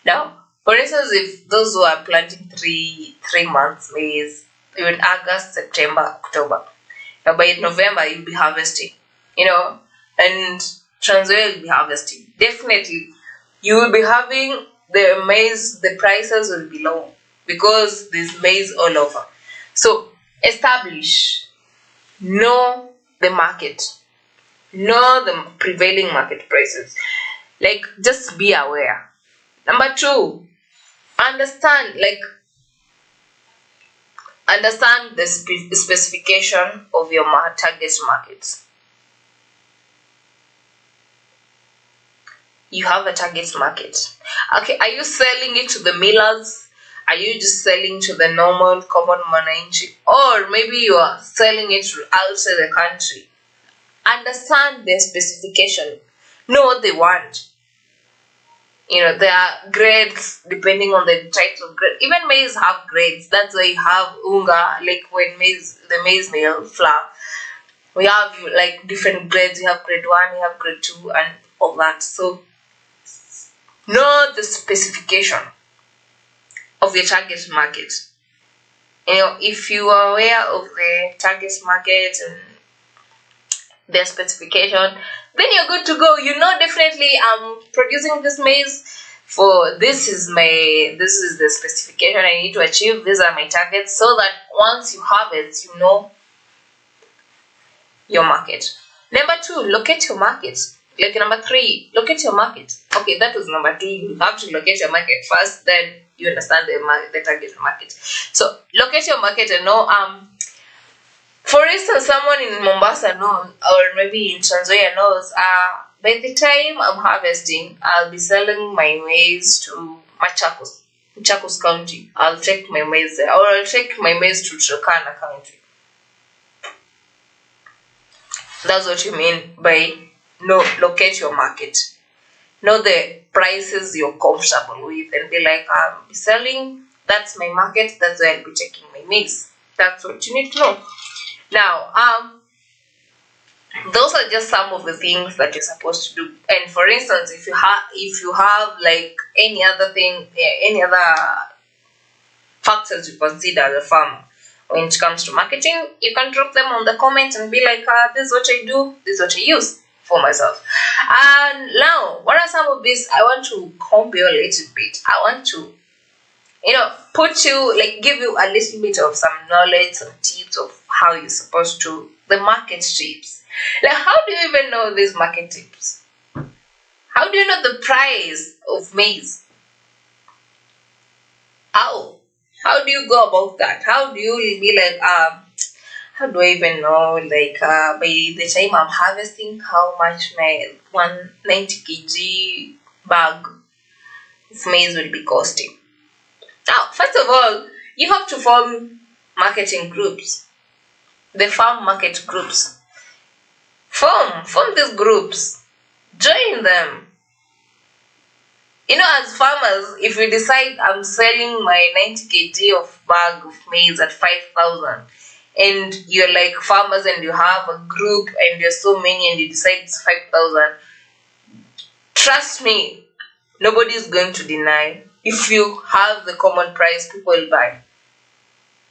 Now, for instance, if those who are planting 3 months maize, even August, September, October, now by November you'll be harvesting, and Trans Nzoia will be harvesting. Definitely, you will be having the maize, the prices will be low because there's maize all over. So, establish, know the market, know the prevailing market prices. Just be aware. Number two, understand the specification of your target market. You have a target market. Okay, are you selling it to the millers? Are you just selling to the normal common mwananchi? Or maybe you are selling it outside the country? Understand their specification. Know what they want. There are grades depending on the types of grade. Even maize have grades. That's why you have unga, when the maize meal flour. We have different grades. You have grade 1, you have grade 2, and all that. So know the specification of your target market. If you are aware of the target market and their specification, then you're good to go. Definitely I'm producing this maize for this is the specification I need to achieve. These are my targets, so that once you harvest, you know your market. Number 2, locate your market. Number 3, locate your market. Okay, that was number 2. You have to locate your market first, then you understand the target market. So locate your market and know. For instance, someone in Mombasa knows, or maybe in Trans Nzoia knows, by the time I'm harvesting, I'll be selling my maize to Machakos County. I'll take my maize there, or I'll take my maize to Turkana County. That's what you mean by locate your market. Know the prices you're comfortable with and be like, I'll be selling, that's my market, that's where I'll be taking my maize. That's what you need to know. Now, those are just some of the things that you're supposed to do. And for instance, if you have any other factors you consider as a farmer when it comes to marketing, you can drop them on the comments and be like, this is what I do, this is what I use for myself. And now, what are some of these? I want to comb you a little bit. I want to give you a little bit of some knowledge, some tips of how you're supposed to, the market tips. How do you even know these market tips? How do you know the price of maize? How do you go about that? How do you be like, how do I even know, by the time I'm harvesting, how much my 190 kg bag of maize will be costing? Now, first of all, you have to form marketing groups. The farm market groups. Form these groups. Join them. As farmers, if we decide I'm selling my 90 kg of bag of maize at 5,000, and you're like farmers and you have a group and there's so many and you decide it's 5,000, trust me, nobody's going to deny. If you have the common price, people will buy.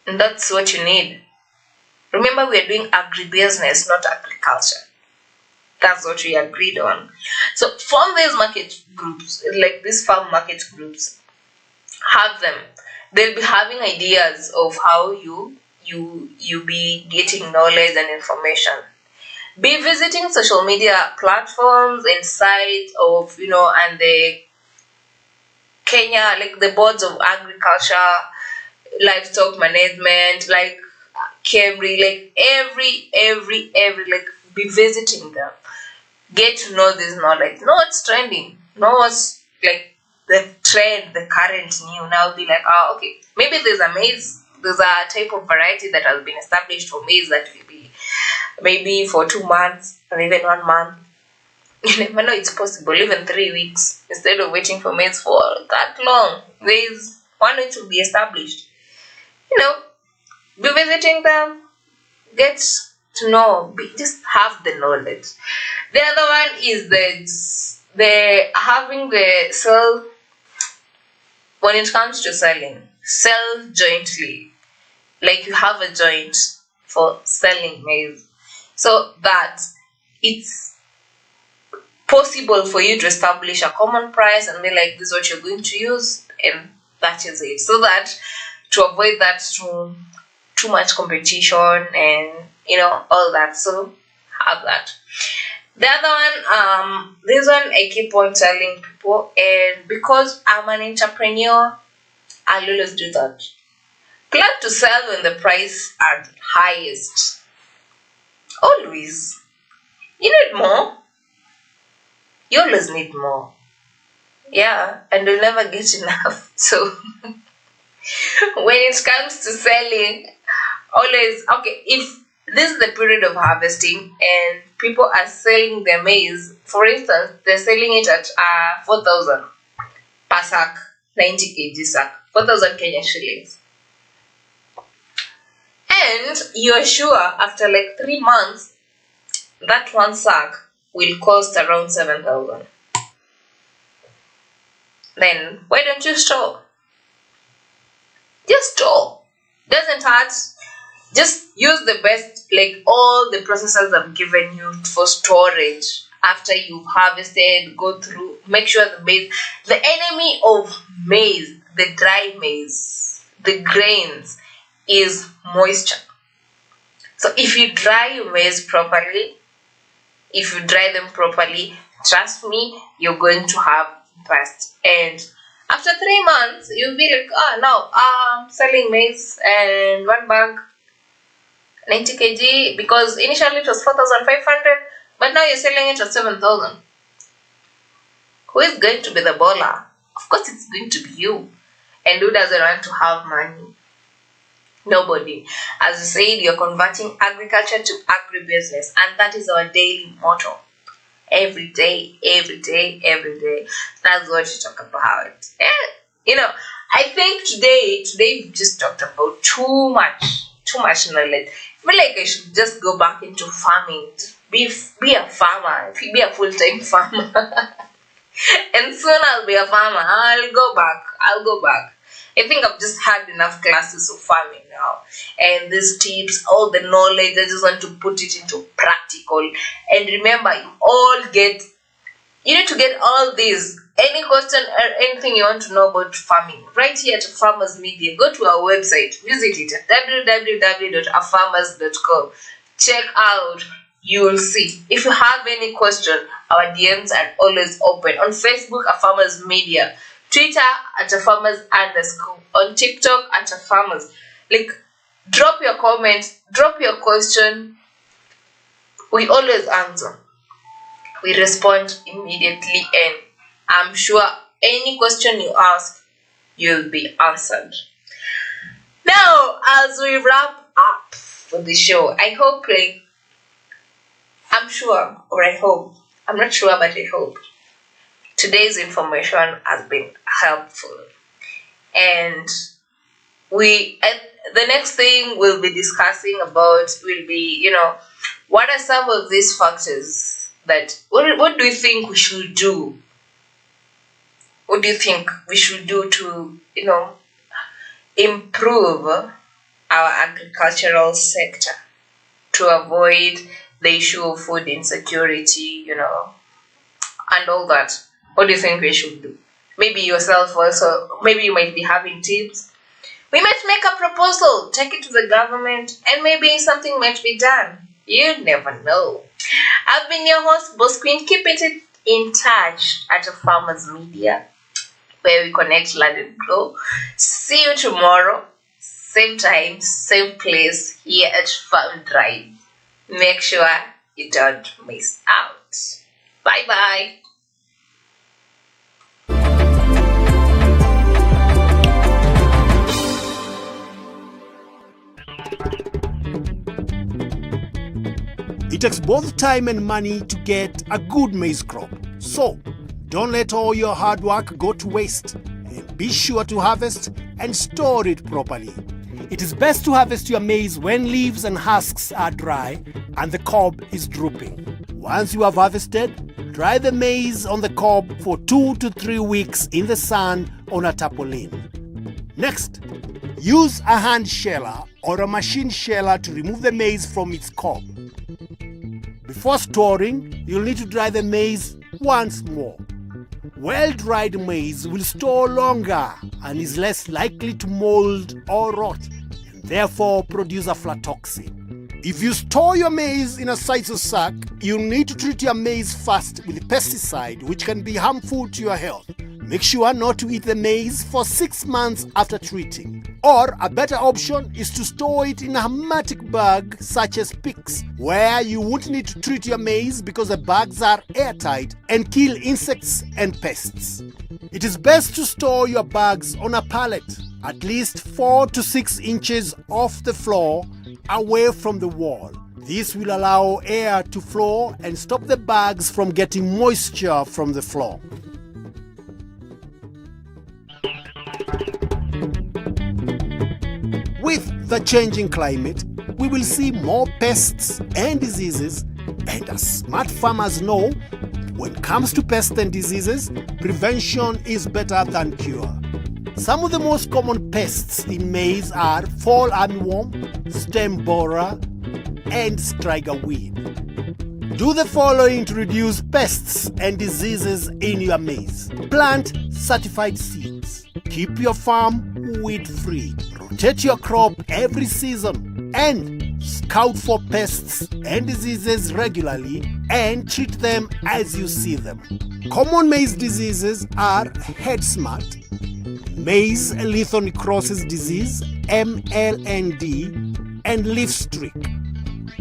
And that's what you need. Remember, we are doing agribusiness, not agriculture. That's what we agreed on. So form these market groups, like these farm market groups. Have them. They'll be having ideas of how you be getting knowledge and information. Be visiting social media platforms and sites of, and the Kenya, like the boards of agriculture, livestock management, like Camry, like every, like be visiting them. Get to know this knowledge. Know what's trending. Know what's like the trend, the current new. Now be like, oh, okay, maybe there's a maize, there's a type of variety that has been established for maize that will be maybe for 2 months or even 1 month. You never know, it's possible, even 3 weeks. Instead of waiting for maize for that long, there's one way to be established. Be visiting them, get to know, just have the knowledge. The other one is the having the sell. When it comes to selling, sell jointly. Like you have a joint for selling maize, so that it's possible for you to establish a common price and be like, this is what you're going to use, and that is it. So that to avoid that too much competition and all that. So have that. The other one, this one I keep on telling people, and because I'm an entrepreneur, I'll always do that. Plan to sell when the price are highest. Always. You need more. You always need more. Yeah, and you'll never get enough. So when it comes to selling, always, okay, if this is the period of harvesting and people are selling their maize, for instance, they're selling it at 4,000 per sack, 90 kg sack, 4,000 Kenyan shillings. And you're sure after like 3 months, that one sack will cost around 7,000. Then why don't you store? Just store. Doesn't hurt. Just use the best, like all the processors I've given you for storage. After you've harvested, go through, make sure the maize, the enemy of maize, the dry maize, the grains, is moisture. So if you dry your maize properly, if you dry them properly, trust me, you're going to have best. And after 3 months, you'll be like, now I'm selling maize and 1 bag 90 kg, because initially it was 4,500, but now you're selling it at 7,000. Who is going to be the baller? Of course, it's going to be you. And who doesn't want to have money? Nobody. As I said, you're converting agriculture to agribusiness, and that is our daily motto. Every day. That's what you talk about. And, I think today we've just talked about too much knowledge. I feel like I should just go back into farming. Be a farmer. Be a full-time farmer. And soon I'll be a farmer. I'll go back. I think I've just had enough classes of farming now. And these tips, all the knowledge, I just want to put it into practical. And remember, you need to get all these. Any question or anything you want to know about farming, right here at Farmers Media, go to our website, visit it at www.afarmers.com. Check out, you will see. If you have any question, our DMs are always open. On Facebook, Farmers Media. Twitter at @farmers_, on TikTok at @farmers. Like, drop your comments, drop your question. We always answer. We respond immediately, and I'm sure any question you ask, you'll be answered. Now, as we wrap up for the show, I hope, I'm not sure, but I hope today's information has been helpful. And the next thing we'll be discussing about will be, what are some of these factors that, what do you think we should do? What do you think we should do to, improve our agricultural sector to avoid the issue of food insecurity, and all that? What do you think we should do? Maybe yourself also, maybe you might be having tips. We might make a proposal, take it to the government, and maybe something might be done. You never know. I've been your host, Boss Queen. Keep it in touch at the Farmers Media, where we connect land and grow. See you tomorrow, same time, same place, here at Farm Drive. Make sure you don't miss out. Bye bye. It takes both time and money to get a good maize crop. So, don't let all your hard work go to waste, and be sure to harvest and store it properly. It is best to harvest your maize when leaves and husks are dry and the cob is drooping. Once you have harvested, dry the maize on the cob for 2 to 3 weeks in the sun on a tarpaulin. Next, use a hand sheller or a machine sheller to remove the maize from its cob. Before storing, you'll need to dry the maize once more. Well-dried maize will store longer and is less likely to mold or rot, and therefore produce aflatoxin. If you store your maize in a sisal sack, you'll need to treat your maize first with pesticide, which can be harmful to your health. Make sure not to eat the maize for 6 months after treating. Or a better option is to store it in a hermetic bag such as PICS, where you won't need to treat your maize because the bags are airtight and kill insects and pests. It is best to store your bags on a pallet, at least 4 to 6 inches off the floor, away from the wall. This will allow air to flow and stop the bags from getting moisture from the floor. With the changing climate, we will see more pests and diseases, and as smart farmers know, when it comes to pests and diseases, prevention is better than cure. Some of the most common pests in maize are fall armyworm, stem borer, and striga weed. Do the following to reduce pests and diseases in your maize. Plant certified seeds. Keep your farm weed-free. Rotate your crop every season and scout for pests and diseases regularly and treat them as you see them. Common maize diseases are head smut, maize lithonecrosis disease, MLND, and leaf streak.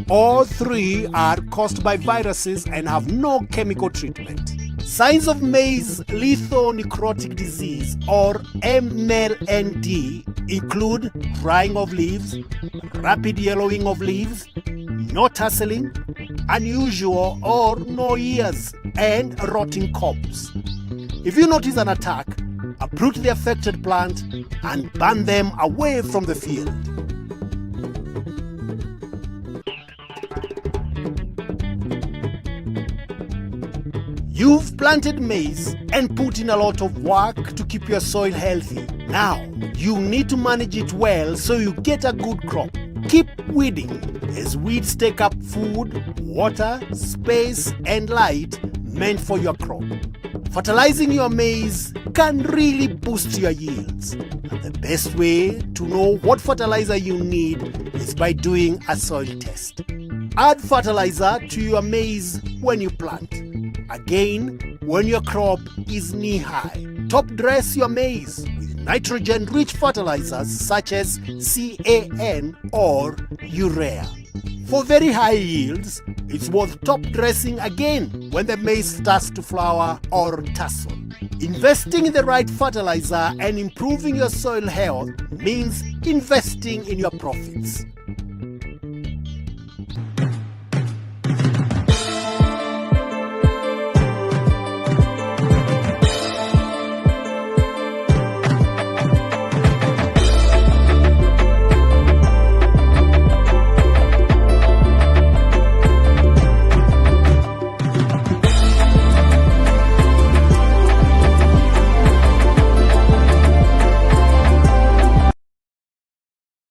All three are caused by viruses and have no chemical treatment. Signs of maize lithonecrotic disease or MLND include drying of leaves, rapid yellowing of leaves, no tasseling, unusual or no ears, and rotting cobs. If you notice an attack, uproot the affected plant and burn them away from the field. You've planted maize and put in a lot of work to keep your soil healthy. Now, you need to manage it well so you get a good crop. Keep weeding, as weeds take up food, water, space, and light meant for your crop. Fertilizing your maize can really boost your yields. And the best way to know what fertilizer you need is by doing a soil test. Add fertilizer to your maize when you plant. Again, when your crop is knee-high. Top dress your maize with nitrogen-rich fertilizers such as CAN or urea. For very high yields, it's worth top dressing again when the maize starts to flower or tassel. Investing in the right fertilizer and improving your soil health means investing in your profits.